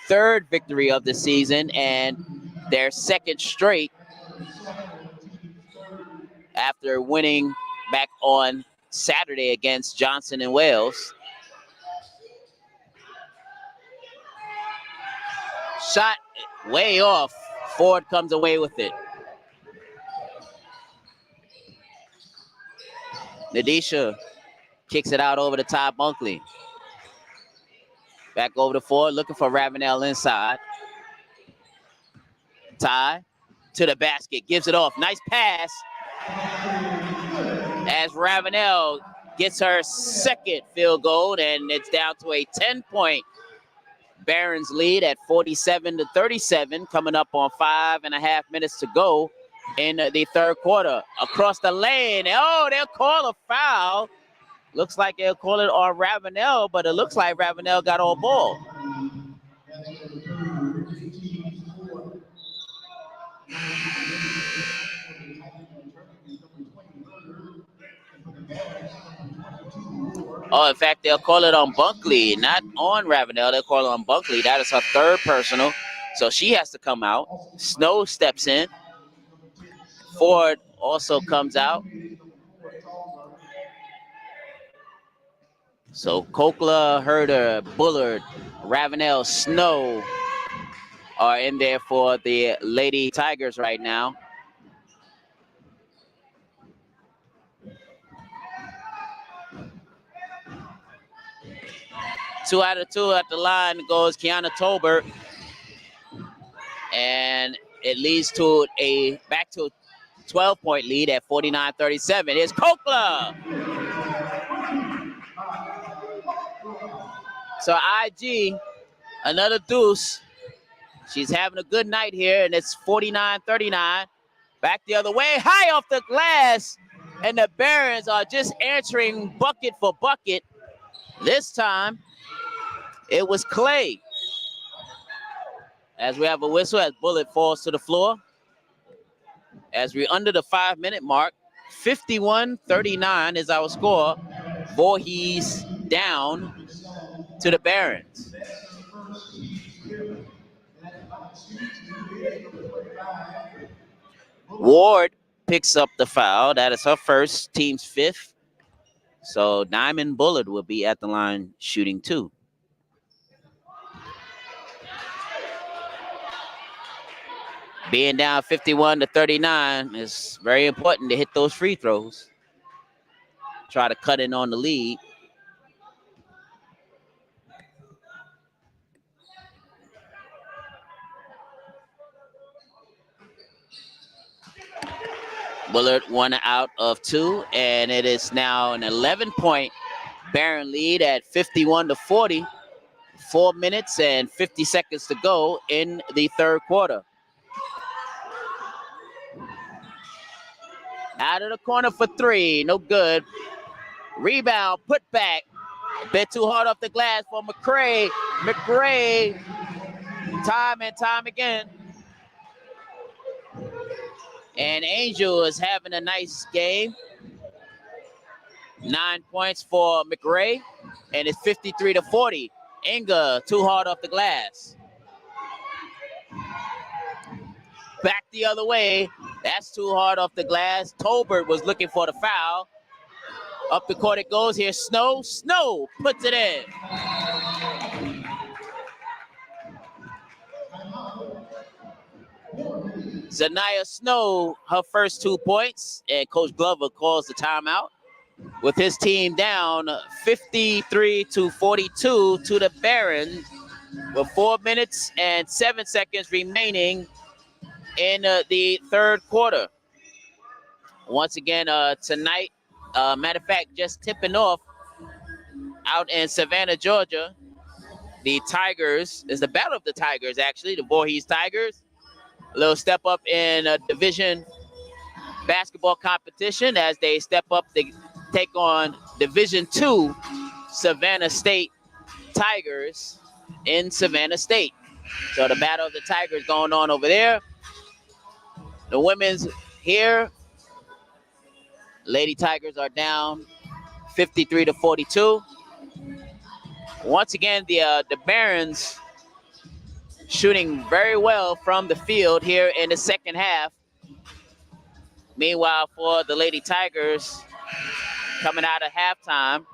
third victory of the season and their second straight after winning back on Saturday against Johnson and Wales. Shot way off. Ford comes away with it. Nadisha kicks it out over the top. Bunkley. Back over to Ford, looking for Ravenel inside. Ty to the basket, gives it off. Nice pass as Ravenel gets her second field goal, and it's down to a 10-point Barons lead at 47-37, coming up on 5.5 minutes to go in the third quarter. Across the lane, oh, they'll call a foul. Looks like they'll call it on Ravenel, but it looks like Ravenel got all ball. Oh, in fact, they'll call it on Bunkley, not on Ravenel. They'll call it on Bunkley. That is her third personal. So she has to come out. Snow steps in. Ford also comes out. So Kokla, Herder, Bullard, Ravenel, Snow are in there for the Lady Tigers right now. Two out of two at the line goes Kiana Tolbert. And it leads to back to a 12-point lead at 49-37. Here's Kokla. So IG, another deuce. She's having a good night here, and it's 49-39. Back the other way, high off the glass. And the Barons are just answering bucket for bucket. This time, it was Clay. As we have a whistle as Bullet falls to the floor. As we're under the 5-minute mark, 51-39 is our score. Voorhees down to the Barons. Ward picks up the foul. That is her first, team's fifth. So Diamond Bullard will be at the line shooting two. Being down 51-39 is very important to hit those free throws. Try to cut in on the lead. Bullard 1 out of 2, and it is now an 11-point Baron lead at 51-40. 4 minutes and 50 seconds to go in the third quarter. Out of the corner for three, no good. Rebound, put back. A bit too hard off the glass for McCray. McCray, time and time again. And Angel is having a nice game. 9 points for McRae, and it's 53-40. Inga, too hard off the glass. Back the other way. That's too hard off the glass. Tolbert was looking for the foul. Up the court it goes here. Snow. Snow puts it in. Zanaya Snow, her first 2 points, and Coach Glover calls the timeout with his team down 53-42 to the Barons with 4 minutes and 7 seconds remaining in the third quarter. Once again, tonight, matter of fact, just tipping off out in Savannah, Georgia, the Tigers, is the Battle of the Tigers, actually, the Voorhees Tigers A little step up in a division basketball competition as they step up to take on Division II Savannah State Tigers in Savannah State. So the Battle of the Tigers going on over there. The women's here. Lady Tigers are down 53-42. Once again, the Barons shooting very well from the field here in the second half. Meanwhile, for the Lady Tigers, coming out of halftime,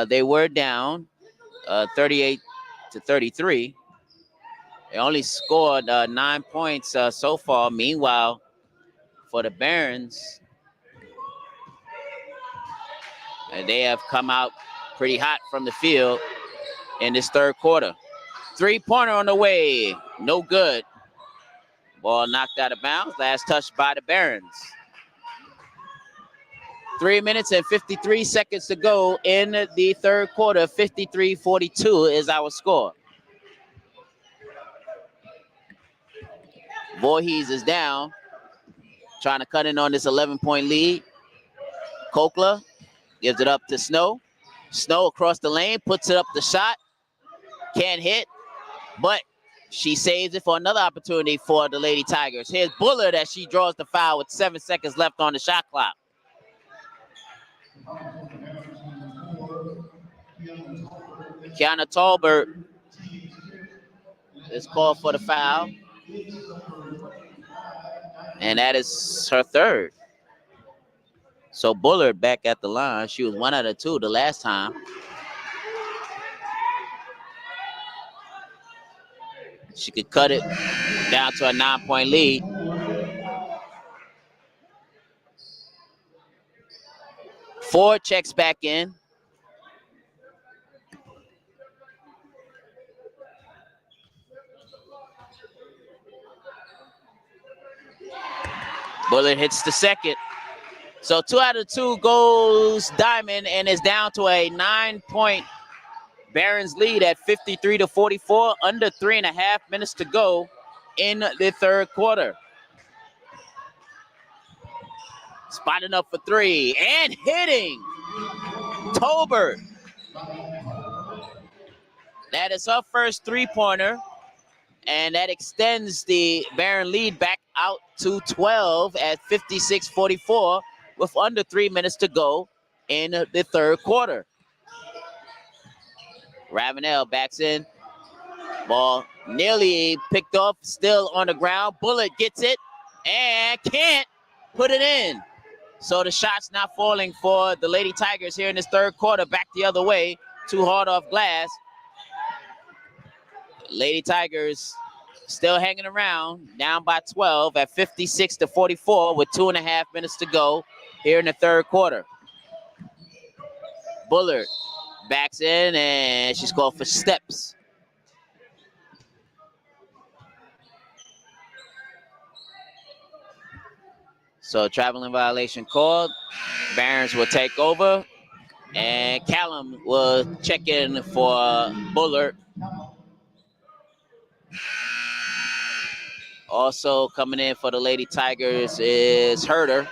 they were down 38-33. They only scored 9 points so far. Meanwhile, for the Barons, they have come out pretty hot from the field in this third quarter. Three-pointer on the way, no good. Ball knocked out of bounds, last touch by the Barons. 3 minutes and 53 seconds to go in the third quarter. 53-42 is our score. Voorhees is down, trying to cut in on this 11-point lead. Kokla gives it up to Snow. Snow across the lane, puts it up the shot. Can't hit, but she saves it for another opportunity for the Lady Tigers. Here's Bullard as she draws the foul with 7 seconds left on the shot clock. Kiana Talbert is called for the foul, and that is her third. So Bullard back at the line. She was 1 out of 2 the last time. She could cut it down to a 9-point lead. Ford checks back in. Bullard hits the second. So 2 out of 2 goes Diamond and is down to a 9-point Barons lead at 53-44, under 3.5 minutes to go in the third quarter. Spotting up for three and hitting. Tolbert. That is her first three-pointer, and that extends the Baron lead back out to 12 at 56-44 with under 3 minutes to go in the third quarter. Ravenel backs in. Ball nearly picked off, still on the ground. Bullet gets it and can't put it in. So the shot's not falling for the Lady Tigers here in this third quarter. Back the other way, too hard off glass. Lady Tigers still hanging around, down by 12 at 56-44 with 2.5 minutes to go here in the third quarter. Bullard backs in and she's called for steps. So traveling violation called. Barons will take over and Callum will check in for Bullard. Also coming in for the Lady Tigers is Herder.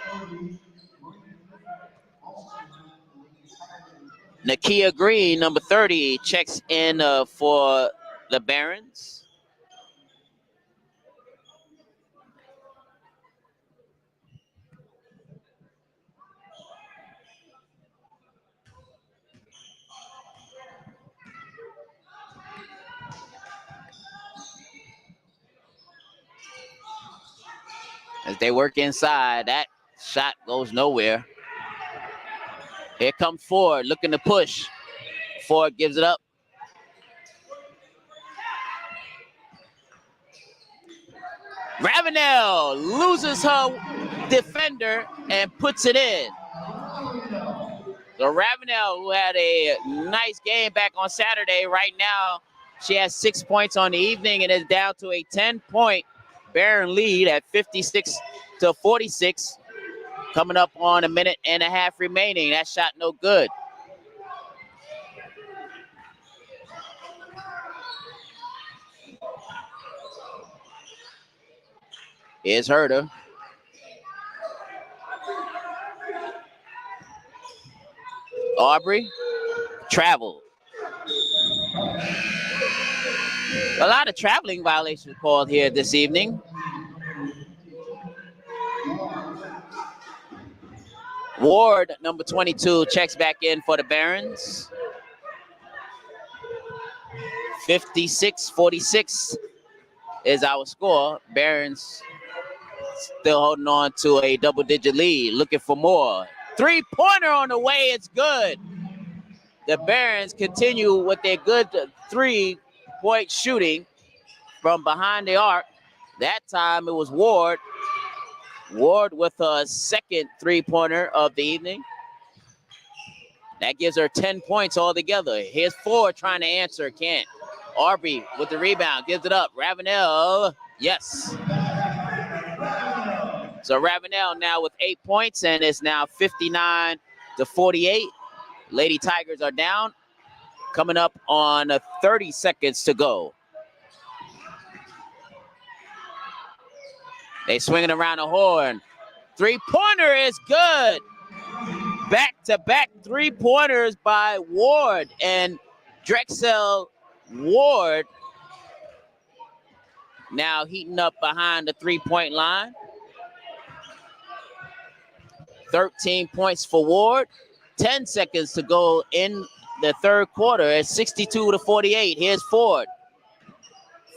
Nakia Green, number 30, checks in for the Barons. As they work inside, that shot goes nowhere. Here comes Ford, looking to push. Ford gives it up. Ravenel loses her defender and puts it in. So Ravenel, who had a nice game back on Saturday, right now she has 6 points on the evening and is down to a 10-point Baron lead at 56-46. Coming up on a minute and a half remaining. That shot no good. Here's Herder. Aubrey, travel. A lot of traveling violations called here this evening. Ward, number 22, checks back in for the Barons. 56-46 is our score. Barons still holding on to a double-digit lead, looking for more. Three-pointer on the way, it's good. The Barons continue with their good three-point shooting from behind the arc. That time it was Ward. Ward with a second three-pointer of the evening. That gives her 10 points altogether. Here's Ford trying to answer, can't. Aubrey with the rebound, gives it up. Ravenel, yes. So Ravenel now with 8 points, and it's now 59-48. Lady Tigers are down. Coming up on 30 seconds to go. They swinging around the horn. Three-pointer is good. Back-to-back three-pointers by Ward, and Drexel Ward now heating up behind the three-point line. 13 points for Ward. 10 seconds to go in the third quarter at 62-48. Here's Ford.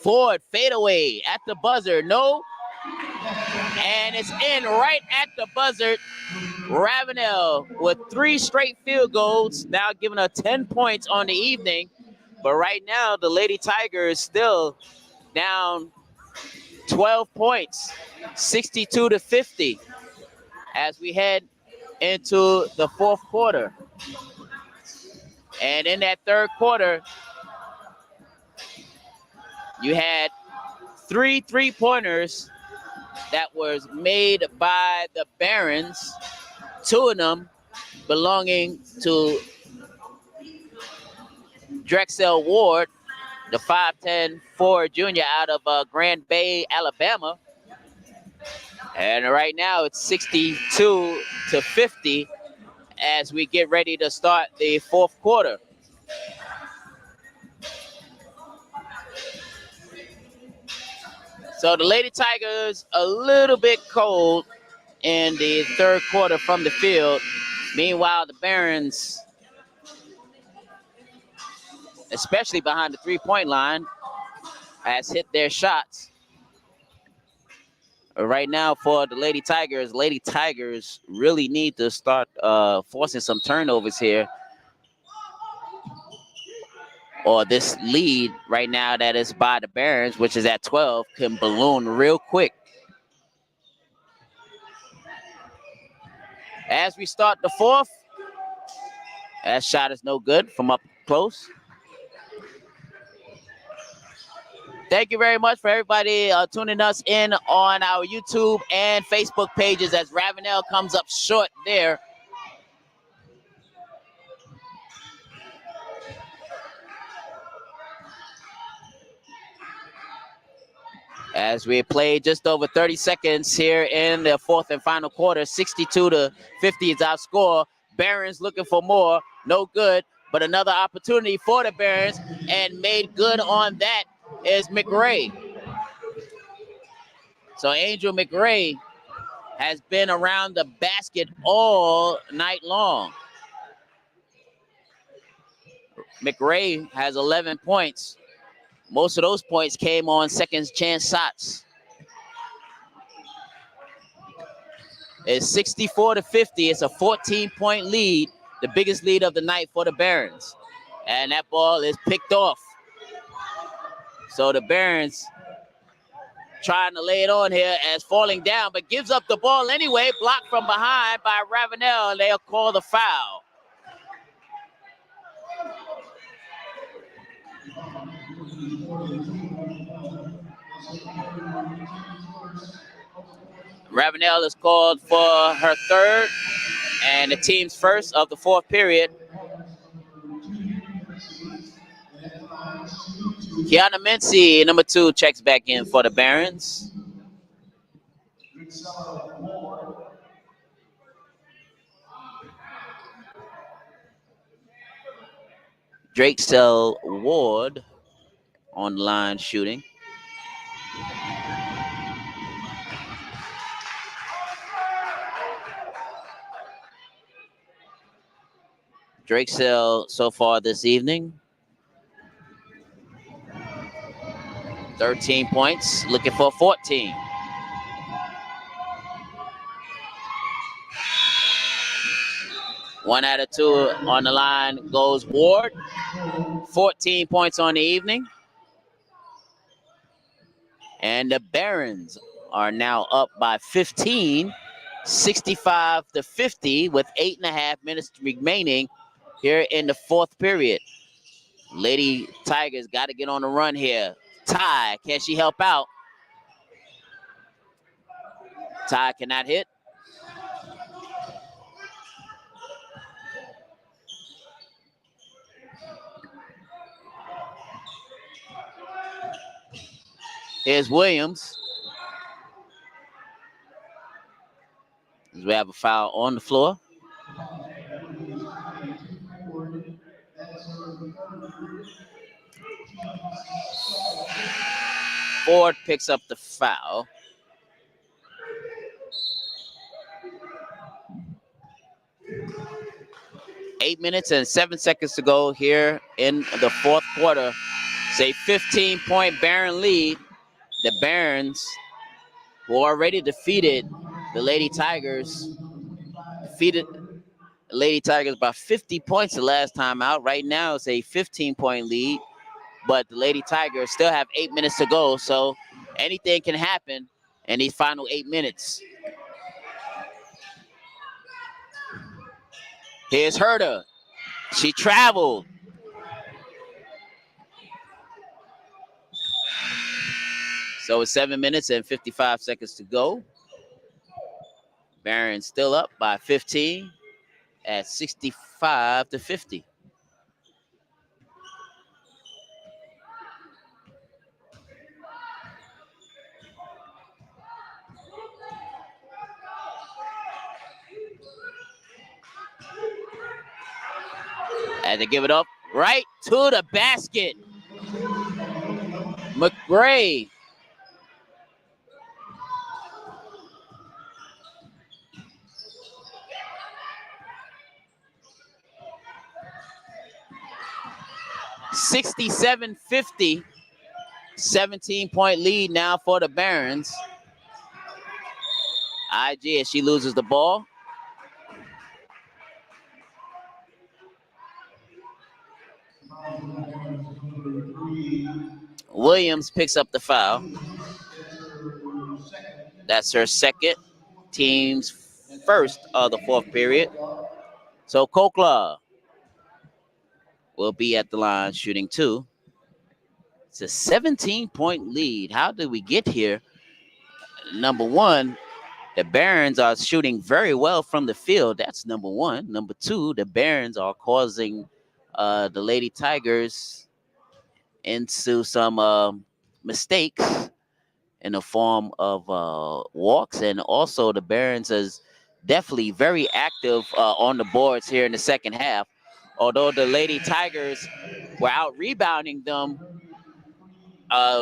Ford fadeaway at the buzzer. No. And it's in right at the buzzer. Ravenel with 3 straight field goals, now giving her 10 points on the evening. But right now, the Lady Tigers still down 12 points, 62-50, as we head into the fourth quarter. And in that third quarter, you had 3 three-pointers that was made by the Barons, 2 of them belonging to Drexel Ward, the 5'10" forward junior out of Grand Bay, Alabama. And right now it's 62-50 as we get ready to start the fourth quarter. So the Lady Tigers a little bit cold in the third quarter from the field. Meanwhile, the Barons, especially behind the three-point line, has hit their shots. Right now for the Lady Tigers really need to start forcing some turnovers here. Or this lead right now that is by the Barons, which is at 12, can balloon real quick. As we start the fourth, that shot is no good from up close. Thank you very much for everybody tuning us in on our YouTube and Facebook pages as Ravenel comes up short there. As we play just over 30 seconds here in the fourth and final quarter, 62-50 is our score. Barons looking for more, no good, but another opportunity for the Barons, and made good on that is McRae. So Angel McRae has been around the basket all night long. McRae has 11 points. Most of those points came on second chance shots. It's 64-50. It's a 14-point lead, the biggest lead of the night for the Barons. And that ball is picked off. So the Barons trying to lay it on here as falling down, but gives up the ball anyway, blocked from behind by Ravenel, and they'll call the foul. Ravenel is called for her third and the team's first of the fourth period. Kiana Mincy, number 2, checks back in for the Barons. Drakesell Ward on the line shooting. Drakesell so far this evening, 13 points, looking for 14. One out of two on the line goes Ward. 14 points on the evening. And the Barons are now up by 15, 65-50, with 8.5 minutes remaining here in the fourth period. Lady Tigers got to get on the run here. Ty, can she help out? Ty cannot hit. Here's Williams. We have a foul on the floor. Ford picks up the foul. Eight minutes and 7 seconds to go here in the fourth quarter. It's a 15-point Baron lead. The Barons, who already defeated the Lady Tigers, defeated the Lady Tigers by 50 points the last time out. Right now, it's a 15-point lead, but the Lady Tigers still have 8 minutes to go, so anything can happen in these final 8 minutes. Here's Herder. She traveled. So it's 7 minutes and 55 seconds to go. Barron still up by 15 at 65-50. And they give it up right to the basket. McRae. $67-50. 17-point lead now for the Barons. IG as she loses the ball. Williams picks up the foul. That's her second, team's first of the fourth period. So Kokla will be at the line shooting two. It's a 17-point lead. How did we get here? Number one, the Barons are shooting very well from the field. That's number one. Number two, the Barons are causing the Lady Tigers into some mistakes in the form of walks. And also the Barons is definitely very active on the boards here in the second half. Although the Lady Tigers were out rebounding them,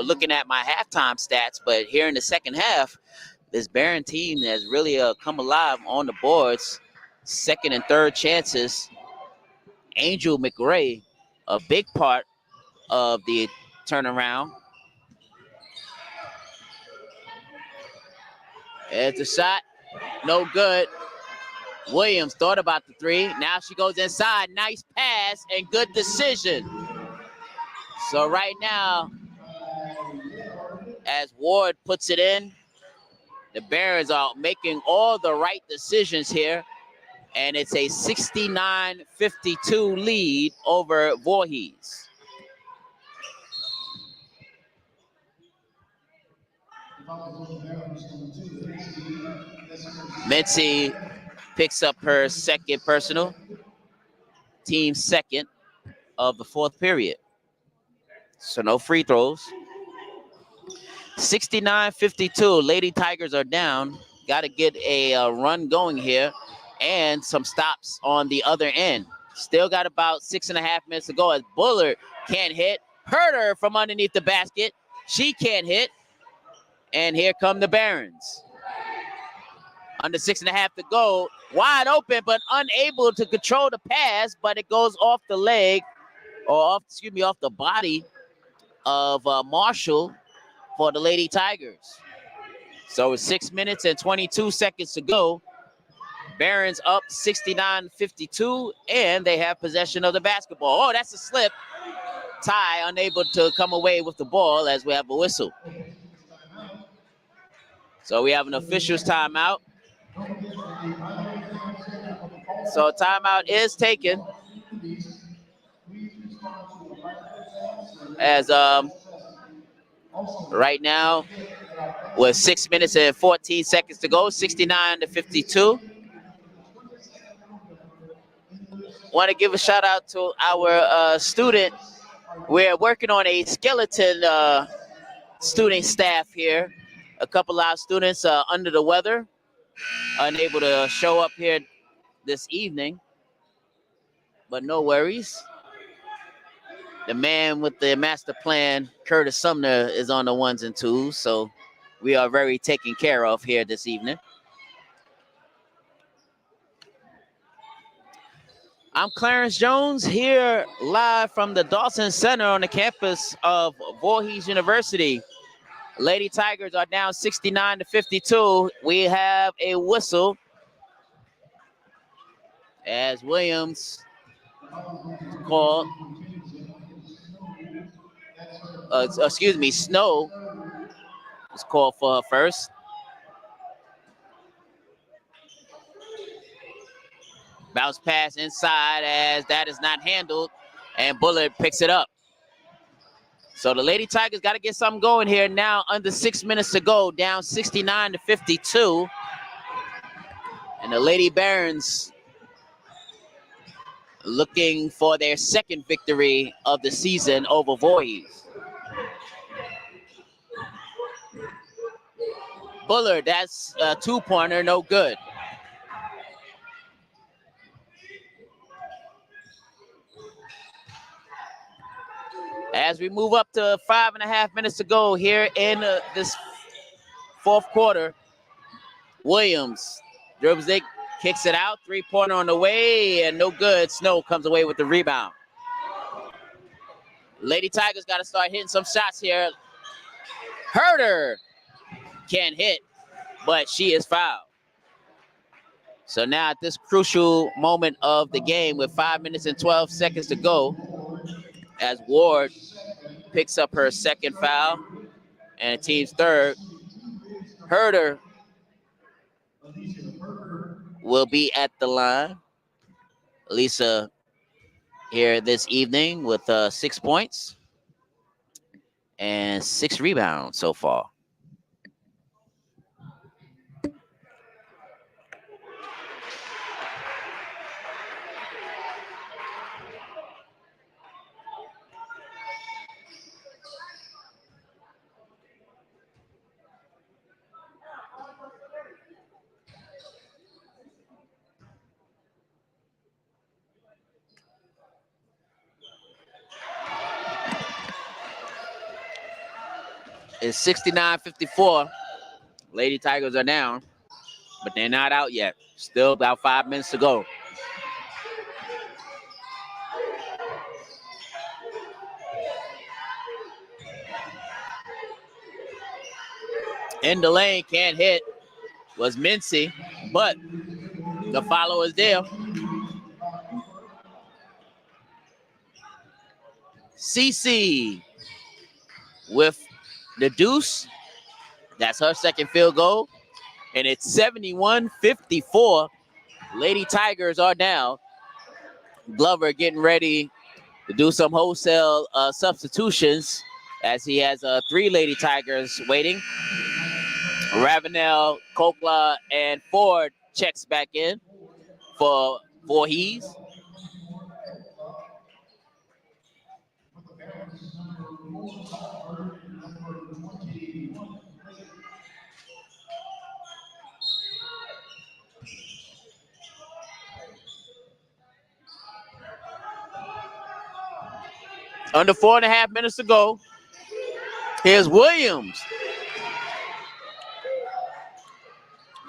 looking at my halftime stats, but here in the second half, this Baron team has really come alive on the boards. Second and third chances. Angel McRae, a big part of the turnaround. It's a shot, no good. Williams thought about the three. Now she goes inside. Nice pass and good decision. So right now, as Ward puts it in, the Barons are making all the right decisions here. And it's a 69-52 lead over Voorhees. Mitzi picks up her second personal, team second of the fourth period. So no free throws. 69-52, Lady Tigers are down. got to get a run going here and some stops on the other end. Still got about 6.5 minutes to go as Bullard can't hit. Herder from underneath the basket. She can't hit. And here come the Barons. Under 6.5 to go. Wide open, but unable to control the pass, but it goes off the leg, or off the body of Marshall for the Lady Tigers. So it's 6 minutes and 22 seconds to go. Barons up 69-52, and they have possession of the basketball. Oh, that's a slip. Ty unable to come away with the ball as we have a whistle. So we have an official's timeout. So timeout is taken as right now with 6 minutes and 14 seconds to go, 69-52. Want to give a shout out to our student. We're working on a skeleton student staff here. A couple of our students under the weather, unable to show up here this evening, but no worries. The man with the master plan, Curtis Sumner, is on the ones and twos, so we are very taken care of here this evening. I'm Clarence Jones here live from the Dawson Center on the campus of Voorhees University. Lady Tigers are down 69-52. We have a whistle as Williams called. Snow was called for her first. Bounce pass inside as that is not handled, and Bullard picks it up. So the Lady Tigers got to get something going here now. Under 6 minutes to go, down 69-52. And the Lady Barons looking for their second victory of the season over Voorhees. Bullard, that's a two-pointer, no good. As we move up to 5.5 minutes to go here in this fourth quarter, Williams dribbles it, kicks it out, three-pointer on the way, and no good. Snow comes away with the rebound. Lady Tigers got to start hitting some shots here. Herder can't hit, but she is fouled. So now at this crucial moment of the game with 5 minutes and 12 seconds to go, as Ward picks up her second foul and team's third, Herder will be at the line. Lisa here this evening with 6 points and 6 rebounds so far. It's 69-54. Lady Tigers are down, but they're not out yet. Still about 5 minutes to go. In the lane, can't hit, was Mincy, but the follow is there. CC with the deuce. That's her second field goal. And it's 71-54. Lady Tigers are down. Glover getting ready to do some wholesale substitutions as he has 3 Lady Tigers waiting. Ravenel, Kokla, and Ford checks back in for Voorhees. Under 4.5 minutes to go. Here's Williams.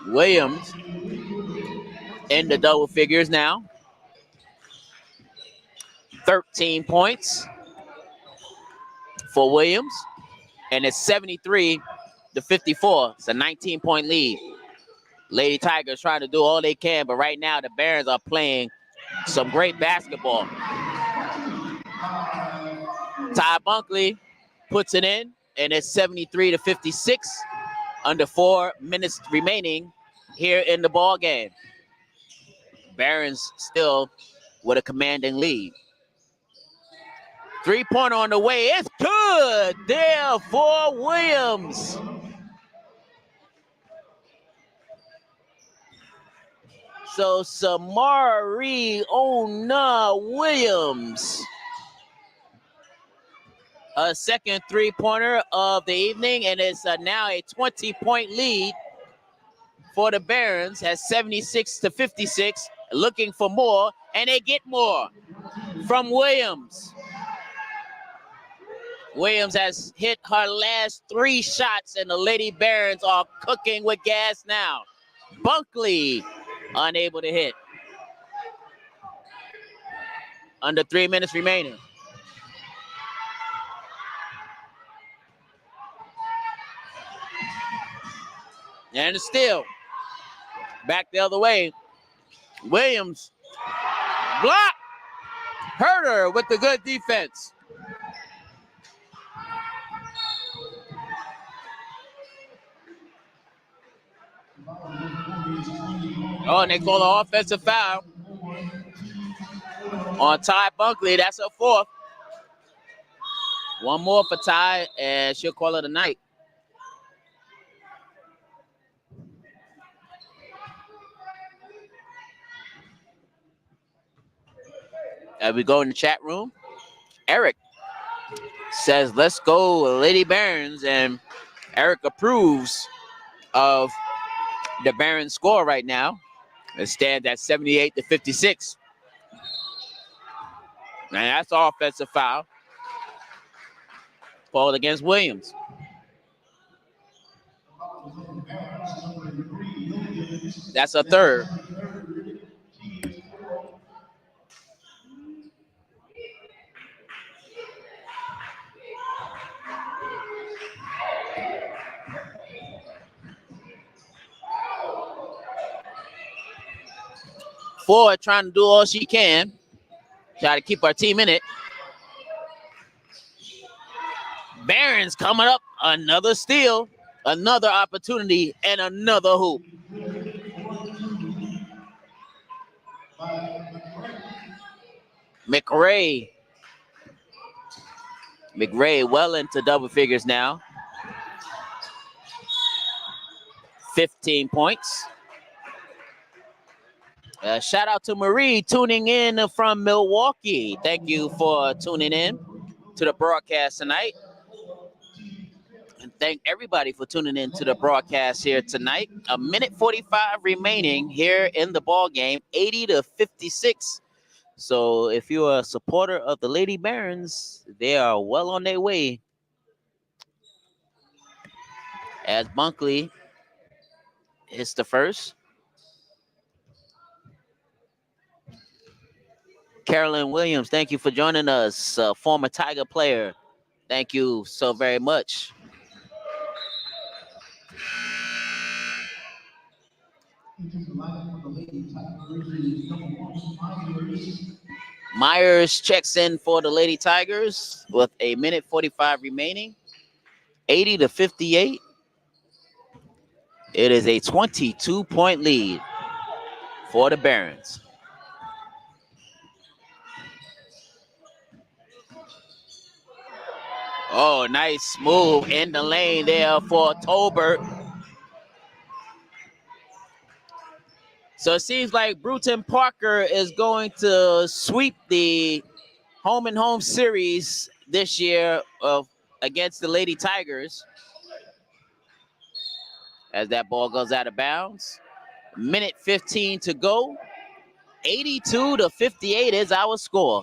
Williams in the double figures now. 13 points for Williams. And it's 73 to 54. It's a 19-point lead. Lady Tigers trying to do all they can, but right now the Barons are playing some great basketball. Ty Bunkley puts it in, and it's 73 to 56. Under 4 minutes remaining here in the ball game. Barons still with a commanding lead. 3-pointer on the way. It's good there for Williams. So Samari Ona Williams. A second 3-pointer of the evening, and it's now a 20-point lead for the Barons at 76 to 56. Looking for more, and they get more from Williams. Williams has hit her last 3 shots, and the Lady Barons are cooking with gas now. Bunkley unable to hit. Under 3 minutes remaining. And it's still back the other way. Williams block. Hurt her with the good defense. Oh, and they call an offensive foul on Ty Bunkley. That's her 4th. One more for Ty, and she'll call it a night. As we go in the chat room, Eric says, let's go Lady Barons, and Eric approves of the Barons score right now. It stands at 78 to 56. And that's an offensive foul. Called against Williams. That's a 3rd. Ford trying to do all she can. Try to keep our team in it. Barons coming up. Another steal. Another opportunity. And another hoop. McRae well into double figures now. 15 points. Shout out to Marie tuning in from Milwaukee. Thank you for tuning in to the broadcast tonight. And thank everybody for tuning in to the broadcast here tonight. A minute 45 remaining here in the ball game, 80 to 56. So if you're a supporter of the Lady Barons, they are well on their way. As Bunkley hits the first. Carolyn Williams, thank you for joining us, former Tiger player. Thank you so very much. Myers checks in for the Lady Tigers with a minute 45 remaining. 80 to 58. It is a 22-point lead for the Barons. Oh, nice move in the lane there for Tolbert. So it seems like Brewton Parker is going to sweep the home and home series this year against the Lady Tigers. As that ball goes out of bounds. Minute 15 to go. 82 to 58 is our score.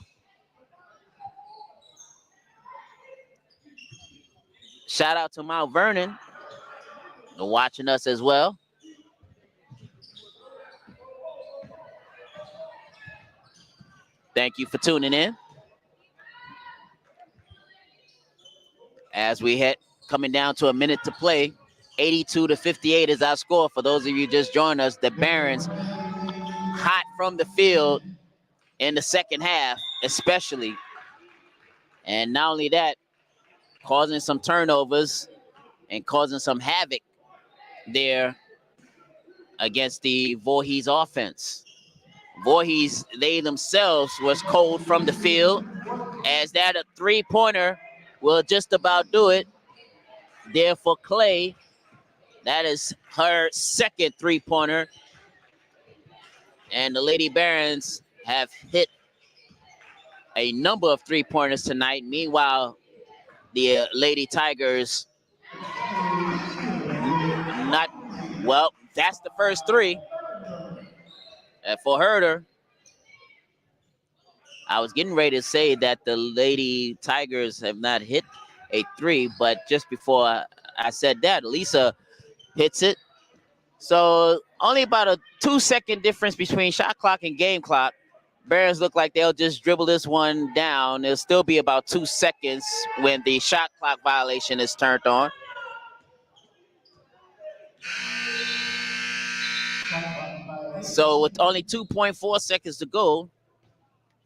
shout out to Mount Vernon watching us as well. Thank you for tuning in. As we head coming down to a minute to play, 82-58 is our score. For those of you just joined us, the Barons hot from the field in the second half, especially. And not only that, causing some turnovers and causing some havoc there against the Voorhees offense. Voorhees, they themselves was cold from the field, as that a three-pointer will just about do it there for Clay. That is her second three-pointer. And the Lady Barons have hit a number of three-pointers tonight. Meanwhile, the Lady Tigers not, well, that's the first three. For Herder, I was getting ready to say that the Lady Tigers have not hit a three, but just before I said that, Lisa hits it. So only about a 2-second difference between shot clock and game clock. Barons look like they'll just dribble this one down. It'll still be about 2 seconds when the shot clock violation is turned on. So with only 2.4 seconds to go,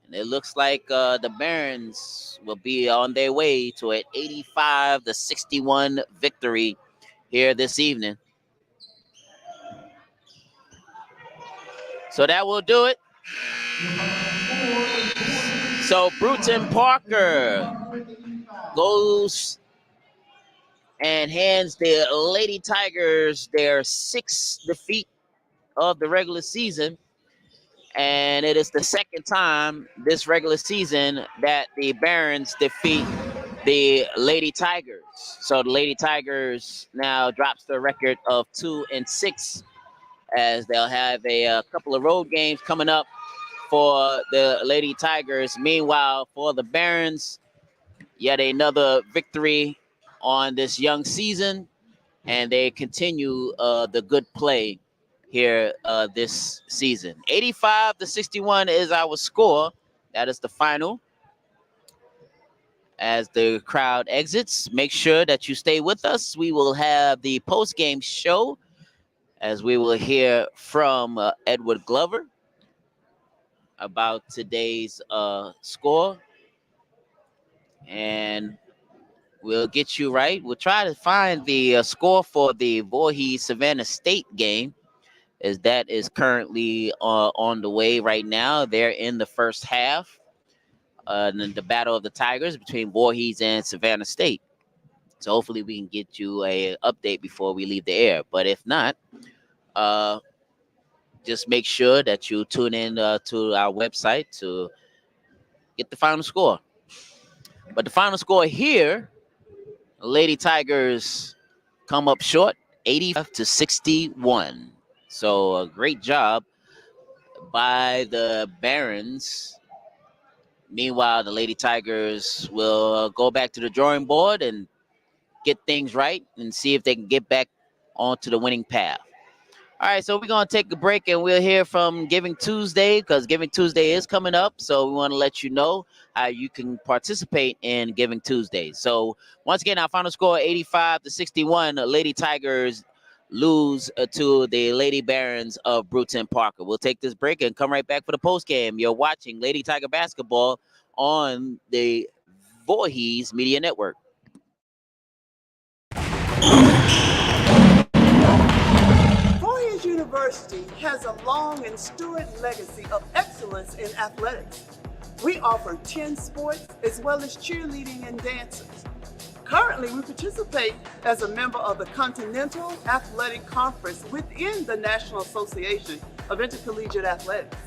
and it looks like the Barons will be on their way to an 85-61 victory here this evening. So that will do it. So Brewton Parker goes and hands the Lady Tigers their 6th defeat of the regular season. And it is the second time this regular season that the Barons defeat the Lady Tigers. So the Lady Tigers now drops their record of 2-6, as they'll have a couple of road games coming up for the Lady Tigers. Meanwhile, for the Barons, yet another victory on this young season, and they continue the good play here this season. 85-61 is our score. That is the final. As the crowd exits, make sure that you stay with us. We will have the post-game show, as we will hear from Edward Glover about today's score. And we'll get you right. We'll try to find the score for the Voorhees Savannah State game, as that is currently on the way right now. They're in the first half. The Battle of the Tigers between Voorhees and Savannah State. So hopefully we can get you a update before we leave the air. But if not, just make sure that you tune in to our website to get the final score. But the final score here, Lady Tigers come up short, 85-61. So a great job by the Barons. Meanwhile, the Lady Tigers will go back to the drawing board and get things right and see if they can get back onto the winning path. All right, so we're going to take a break, and we'll hear from Giving Tuesday, because Giving Tuesday is coming up. So we want to let you know how you can participate in Giving Tuesday. So once again, our final score, 85-61. Lady Tigers lose to the Lady Barons of Brewton Parker. We'll take this break and come right back for the post game. You're watching Lady Tiger basketball on the Voorhees Media Network. Voorhees University has a long and storied legacy of excellence in athletics. We offer 10 sports as well as cheerleading and dances. Currently, we participate as a member of the Continental Athletic Conference within the National Association of Intercollegiate Athletics.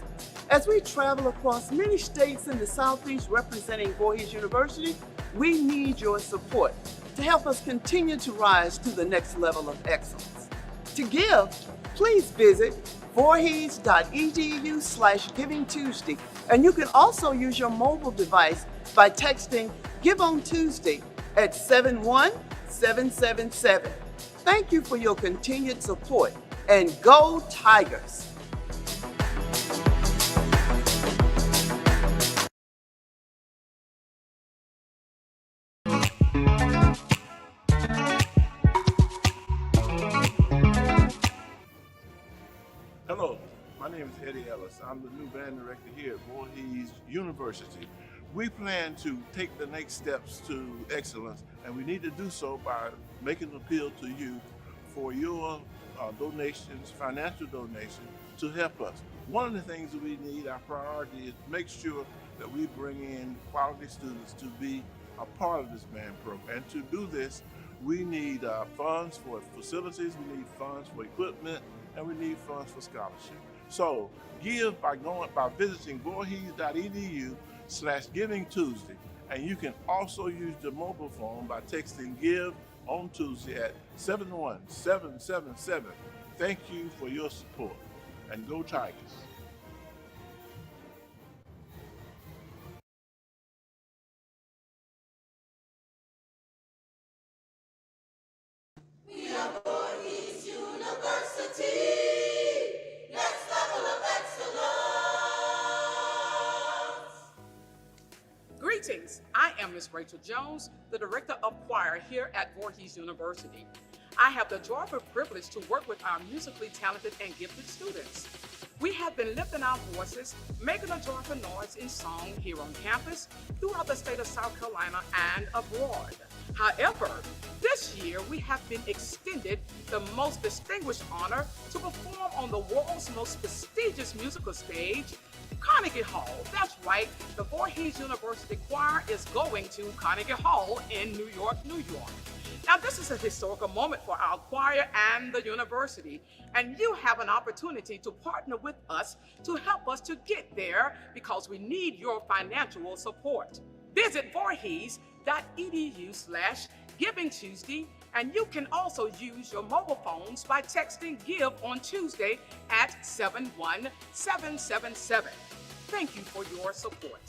As we travel across many states in the Southeast representing Voorhees University, we need your support to help us continue to rise to the next level of excellence. To give, please visit voorhees.edu/givingtuesday, and you can also use your mobile device by texting Give on Tuesday at 717 777. Thank you for your continued support, and go Tigers! Hello, my name is Eddie Ellis. I'm the new band director here at Voorhees University. We plan to take the next steps to excellence, and we need to do so by making an appeal to you for your donations, financial donations, to help us. One of the things that we need, our priority, is to make sure that we bring in quality students to be a part of this band program. And to do this, we need funds for facilities, we need funds for equipment, and we need funds for scholarship. So give by visiting Voorhees.edu/Giving Tuesday, and you can also use the mobile phone by texting Give on Tuesday at 71777. Thank you for your support, and go Tigers. Greetings, I am Ms. Rachel Jones, the Director of Choir here at Voorhees University. I have the joyful privilege to work with our musically talented and gifted students. We have been lifting our voices, making a joyful noise in song here on campus, throughout the state of South Carolina, and abroad. However, this year we have been extended the most distinguished honor to perform on the world's most prestigious musical stage, Carnegie Hall. That's right, the Voorhees University Choir is going to Carnegie Hall in New York, New York. Now, this is a historical moment for our choir and the university, and you have an opportunity to partner with us to help us to get there because we need your financial support. Visit Voorhees.edu/Giving Tuesday, and you can also use your mobile phones by texting Give on Tuesday at 71777. Thank you for your support.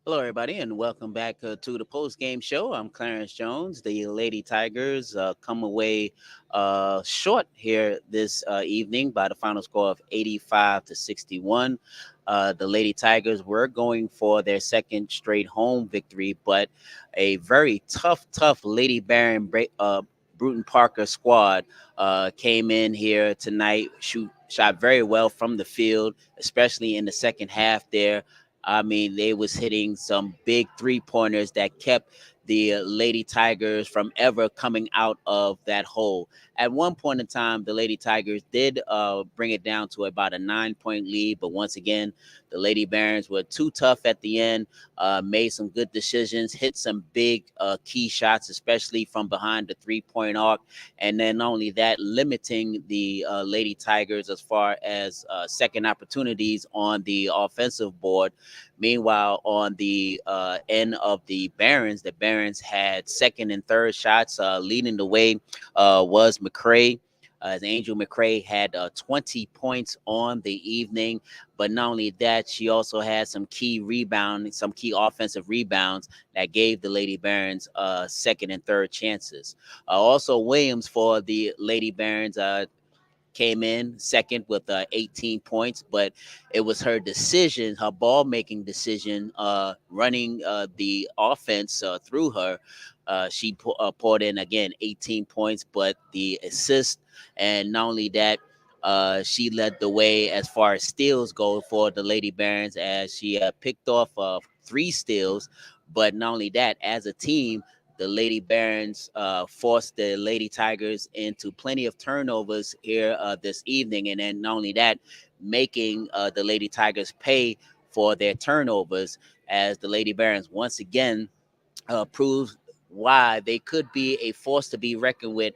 Hello, everybody, and welcome back to the post game show. I'm Clarence Jones. The Lady Tigers come away short here this evening by the final score of 85-61. The Lady Tigers were going for their second straight home victory, but a very tough Lady Baron Brewton Parker squad came in here tonight, shot very well from the field, especially in the second half there. I mean, they was hitting some big 3-pointers that kept the Lady Tigers from ever coming out of that hole. At one point in time, the Lady Tigers did bring it down to about a 9-point lead, but once again, the Lady Barons were too tough at the end, made some good decisions, hit some big key shots, especially from behind the 3-point arc, and then not only that, limiting the Lady Tigers as far as second opportunities on the offensive board. Meanwhile, on the end of the Barons had second and third shots. Leading the way was McCray. As Angel McCray had 20 points on the evening, but not only that, she also had some key offensive rebounds that gave the Lady Barons second and third chances. Also, Williams for the Lady Barons came in second with 18 points, but it was her decision, her ball making decision, running the offense through her. She poured in again 18 points, but the assist, and not only that, she led the way as far as steals go for the Lady Barons, as she picked off 3 steals. But not only that, as a team, the Lady Barons forced the Lady Tigers into plenty of turnovers here this evening. And then not only that, making the Lady Tigers pay for their turnovers, as the Lady Barons once again proves why they could be a force to be reckoned with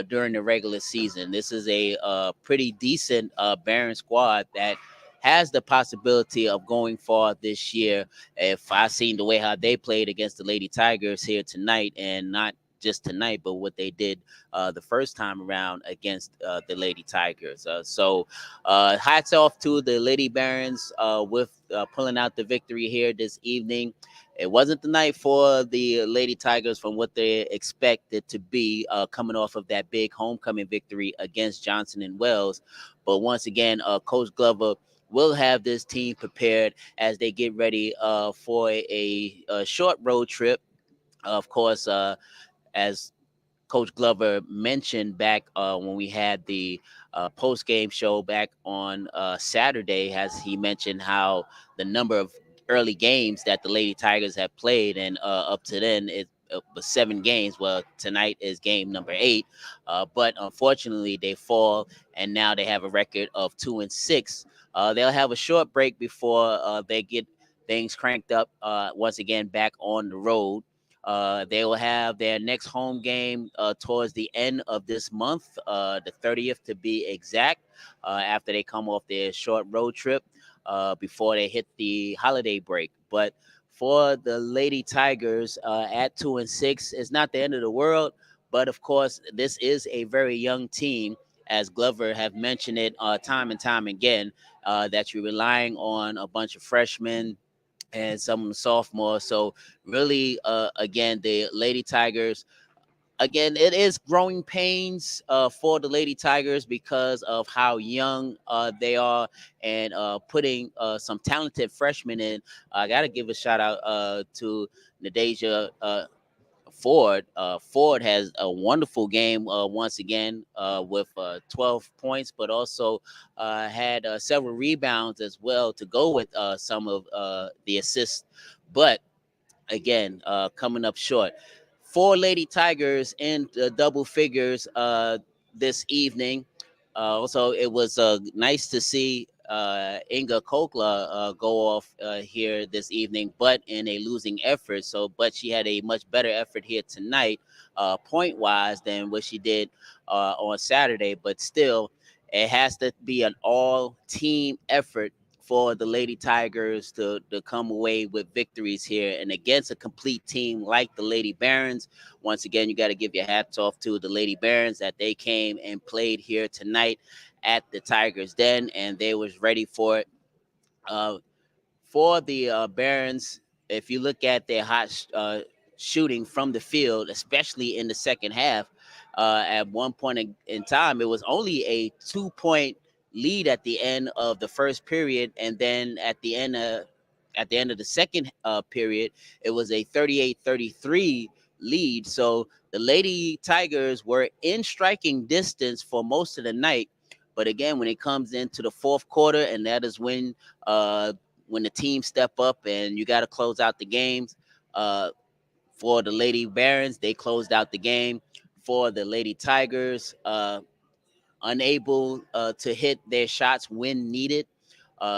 during the regular season. This is a pretty decent Baron squad that has the possibility of going far this year. If I seen the way how they played against the Lady Tigers here tonight, and not just tonight, but what they did the first time around against the Lady Tigers. So hats off to the Lady Barons with pulling out the victory here this evening. It wasn't the night for the Lady Tigers from what they expected to be coming off of that big homecoming victory against Johnson and Wells. But once again, Coach Glover will have this team prepared as they get ready for a short road trip. Of course, as Coach Glover mentioned back when we had the post game show back on Saturday, as he mentioned how the number of early games that the Lady Tigers have played, and up to then it was 7 games. Well, tonight is game number 8, but unfortunately they fall, and now they have a record of 2-6. They'll have a short break before they get things cranked up once again back on the road. They will have their next home game towards the end of this month, the 30th to be exact, after they come off their short road trip before they hit the holiday break. But for the Lady Tigers at 2-6, it's not the end of the world. But of course, this is a very young team, as Glover have mentioned it time and time again, that you're relying on a bunch of freshmen and some sophomores. So really, again, the Lady Tigers, again, it is growing pains for the Lady Tigers because of how young they are, and putting some talented freshmen in. I got to give a shout out to Nadeja Ford. Ford has a wonderful game once again with 12 points, but also had several rebounds as well to go with some of the assists. But again, coming up short. 4 Lady Tigers in double figures this evening. Also, it was nice to see Inga Kokla go off here this evening, but in a losing effort. But she had a much better effort here tonight, point wise, than what she did on Saturday. But still, it has to be an all team effort for the Lady Tigers to come away with victories here, and against a complete team like the Lady Barons. Once again, you got to give your hats off to the Lady Barons that they came and played here tonight at the Tigers Den, and they was ready for it. For the Barons, if you look at their shooting from the field, especially in the second half, at one point in time, it was only a 2 point lead at the end of the first period, and then at the end of the second period, it was a 38-33 lead. So the Lady Tigers were in striking distance for most of the night. But again, when it comes into the fourth quarter, and that is when the team step up and you got to close out the games. For the Lady Barons, they closed out the game. For the Lady Tigers, unable to hit their shots when needed.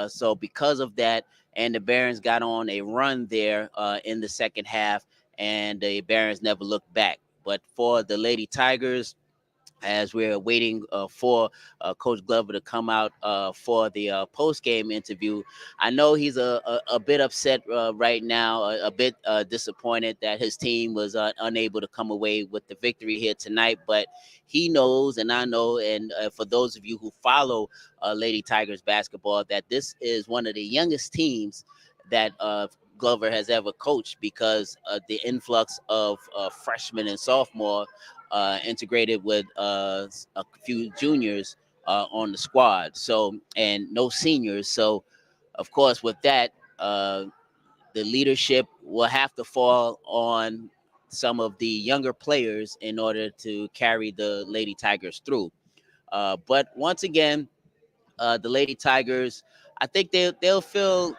So because of that, and the Barons got on a run there in the second half, and the Barons never looked back. But for the Lady Tigers, as we're waiting for Coach Glover to come out for the post-game interview. I know he's a bit upset right now, a bit disappointed that his team was unable to come away with the victory here tonight, but he knows, and I know, and for those of you who follow Lady Tigers basketball, that this is one of the youngest teams that Glover has ever coached, because the influx of freshmen and sophomore integrated with a few juniors on the squad. So, and no seniors. So, of course, with that, the leadership will have to fall on some of the younger players in order to carry the Lady Tigers through. But once again, the Lady Tigers, I think they'll feel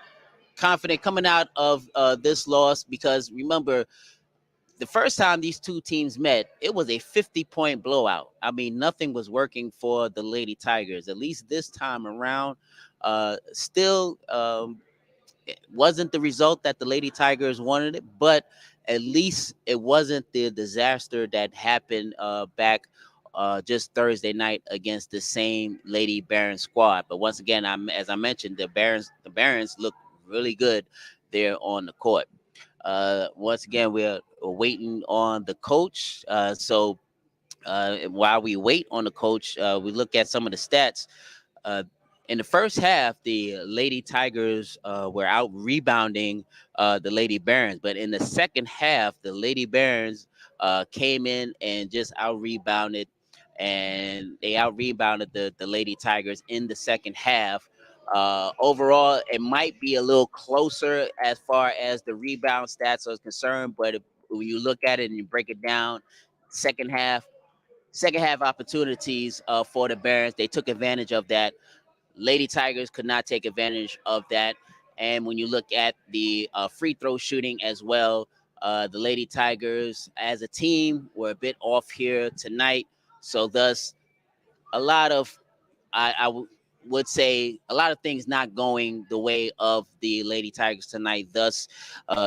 confident coming out of this loss, because remember, the first time these two teams met, it was a 50-point blowout. I mean, nothing was working for the Lady Tigers. At least this time around, still it wasn't the result that the Lady Tigers wanted it, but at least it wasn't the disaster that happened back just Thursday night against the same Lady Barons squad. But once again, as I mentioned, the Barons look really good there on the court. Once again, we're waiting on the coach. While we wait on the coach, we look at some of the stats. Uh, in the first half, the Lady Tigers were out rebounding the Lady Barons, but in the second half, the Lady Barons came in and just out rebounded, and they out rebounded the Lady Tigers in the second half. Overall, it might be a little closer as far as the rebound stats are concerned, but when you look at it and you break it down, second half, second half opportunities for the Barons, they took advantage of that. Lady Tigers could not take advantage of that. And when you look at the free throw shooting as well, the Lady Tigers as a team were a bit off here tonight. So thus, a lot of would say a lot of things not going the way of the Lady Tigers tonight. Thus,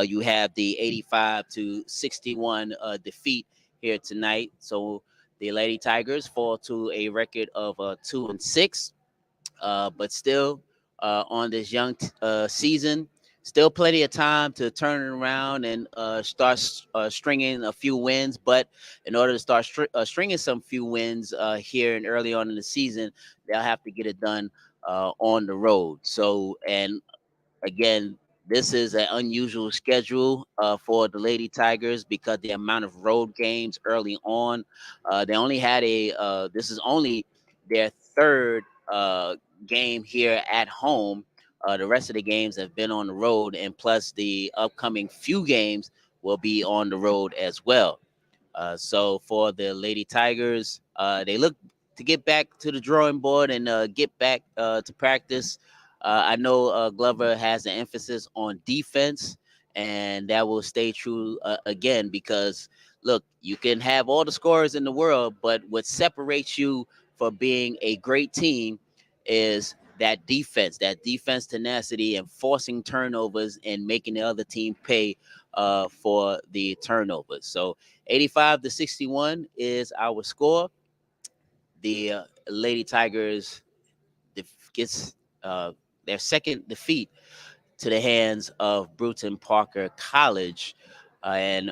you have the 85-61 defeat here tonight. So the Lady Tigers fall to a record of 2-6. But still, on this young season, still plenty of time to turn it around and start stringing a few wins. But in order to start stringing some few wins here and early on in the season, they'll have to get it done on the road. So, and again, this is an unusual schedule for the Lady Tigers because the amount of road games early on. They only had this is only their third game here at home. The rest of the games have been on the road, and plus the upcoming few games will be on the road as well. So for the Lady Tigers, they look to get back to the drawing board and get back to practice. I know Glover has an emphasis on defense, and that will stay true again because, look, you can have all the scorers in the world, but what separates you from being a great team is that defense tenacity and forcing turnovers and making the other team pay for the turnovers. So 85-61 is our score. The Lady Tigers gets their second defeat to the hands of Brewton Parker College. And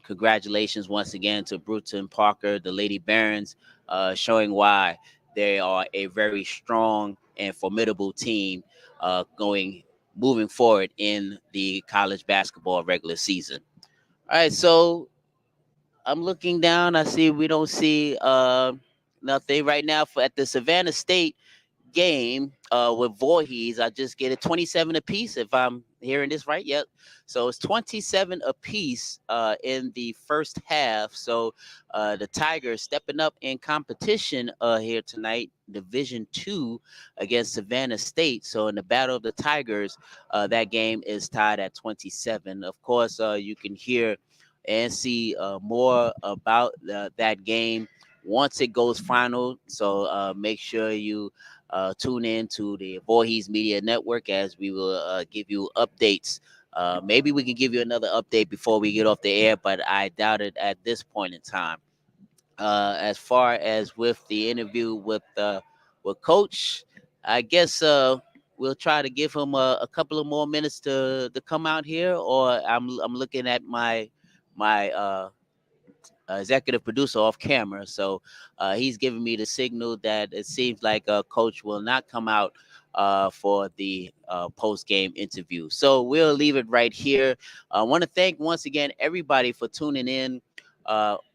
congratulations once again to Brewton Parker, the Lady Barons, showing why they are a very strong and formidable team going moving forward in the college basketball regular season. All right, so I'm looking down. I see we don't see nothing right now for at the Savannah State game with Voorhees. I just get it 27 apiece if I'm hearing this right. Yep. So it's 27 apiece in the first half. So the Tigers stepping up in competition here tonight, Division II against Savannah State. So in the Battle of the Tigers, that game is tied at 27. Of course, you can hear and see more about that game once it goes final. So make sure you tune in to the Voorhees Media Network as we will give you updates. Maybe we can give you another update before we get off the air, but I doubt it at this point in time. As far as with the interview with Coach, I guess we'll try to give him a couple of more minutes to come out here, or I'm looking at my executive producer off camera. So he's giving me the signal that it seems like Coach will not come out for the post game interview. So we'll leave it right here. I want to thank once again everybody for tuning in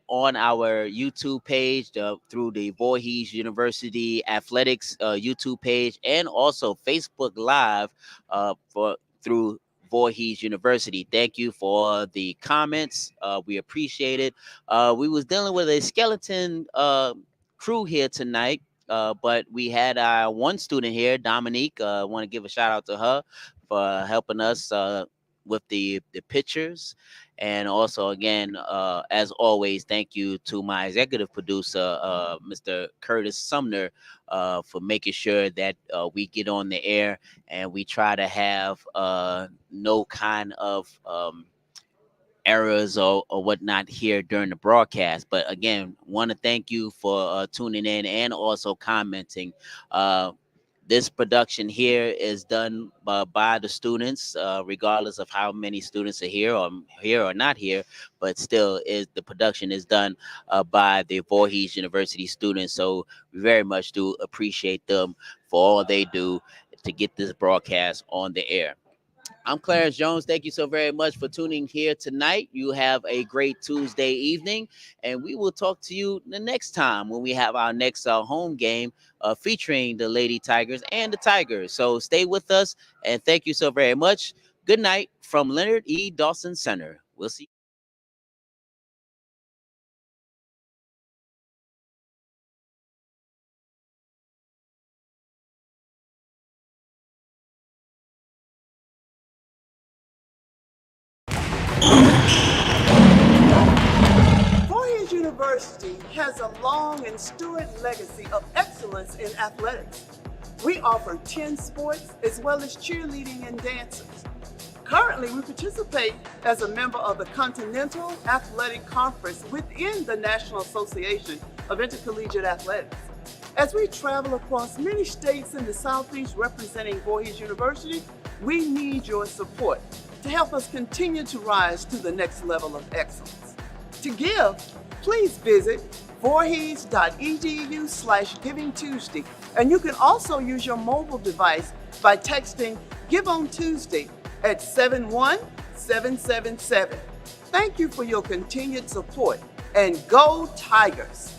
on our YouTube page through the Voorhees University Athletics YouTube page, and also Facebook Live for through Voorhees University. Thank you for the comments. We appreciate it. We was dealing with a skeleton crew here tonight, but we had our one student here, Dominique. I want to give a shout out to her for helping us with the pictures. And also, again, as always, thank you to my executive producer, Mr. Curtis Sumner, for making sure that we get on the air and we try to have no kind of errors or whatnot here during the broadcast. But again, want to thank you for tuning in and also commenting. This production here is done by the students, regardless of how many students are here or not here. But still, the production is done by the Voorhees University students. So we very much do appreciate them for all they do to get this broadcast on the air. I'm Clarence Jones. Thank you so very much for tuning here tonight. You have a great Tuesday evening, and we will talk to you the next time when we have our next home game featuring the Lady Tigers and the Tigers. So stay with us, and thank you so very much. Good night from Leonard E. Dawson Center. We'll see you. Voorhees University has a long and storied legacy of excellence in athletics. We offer 10 sports as well as cheerleading and dances. Currently, we participate as a member of the Continental Athletic Conference within the National Association of Intercollegiate Athletics. As we travel across many states in the Southeast representing Voorhees University, we need your support to help us continue to rise to the next level of excellence. To give, please visit voorhees.edu/givingtuesday, and you can also use your mobile device by texting Give on Tuesday at 71777. Thank you for your continued support, and go Tigers!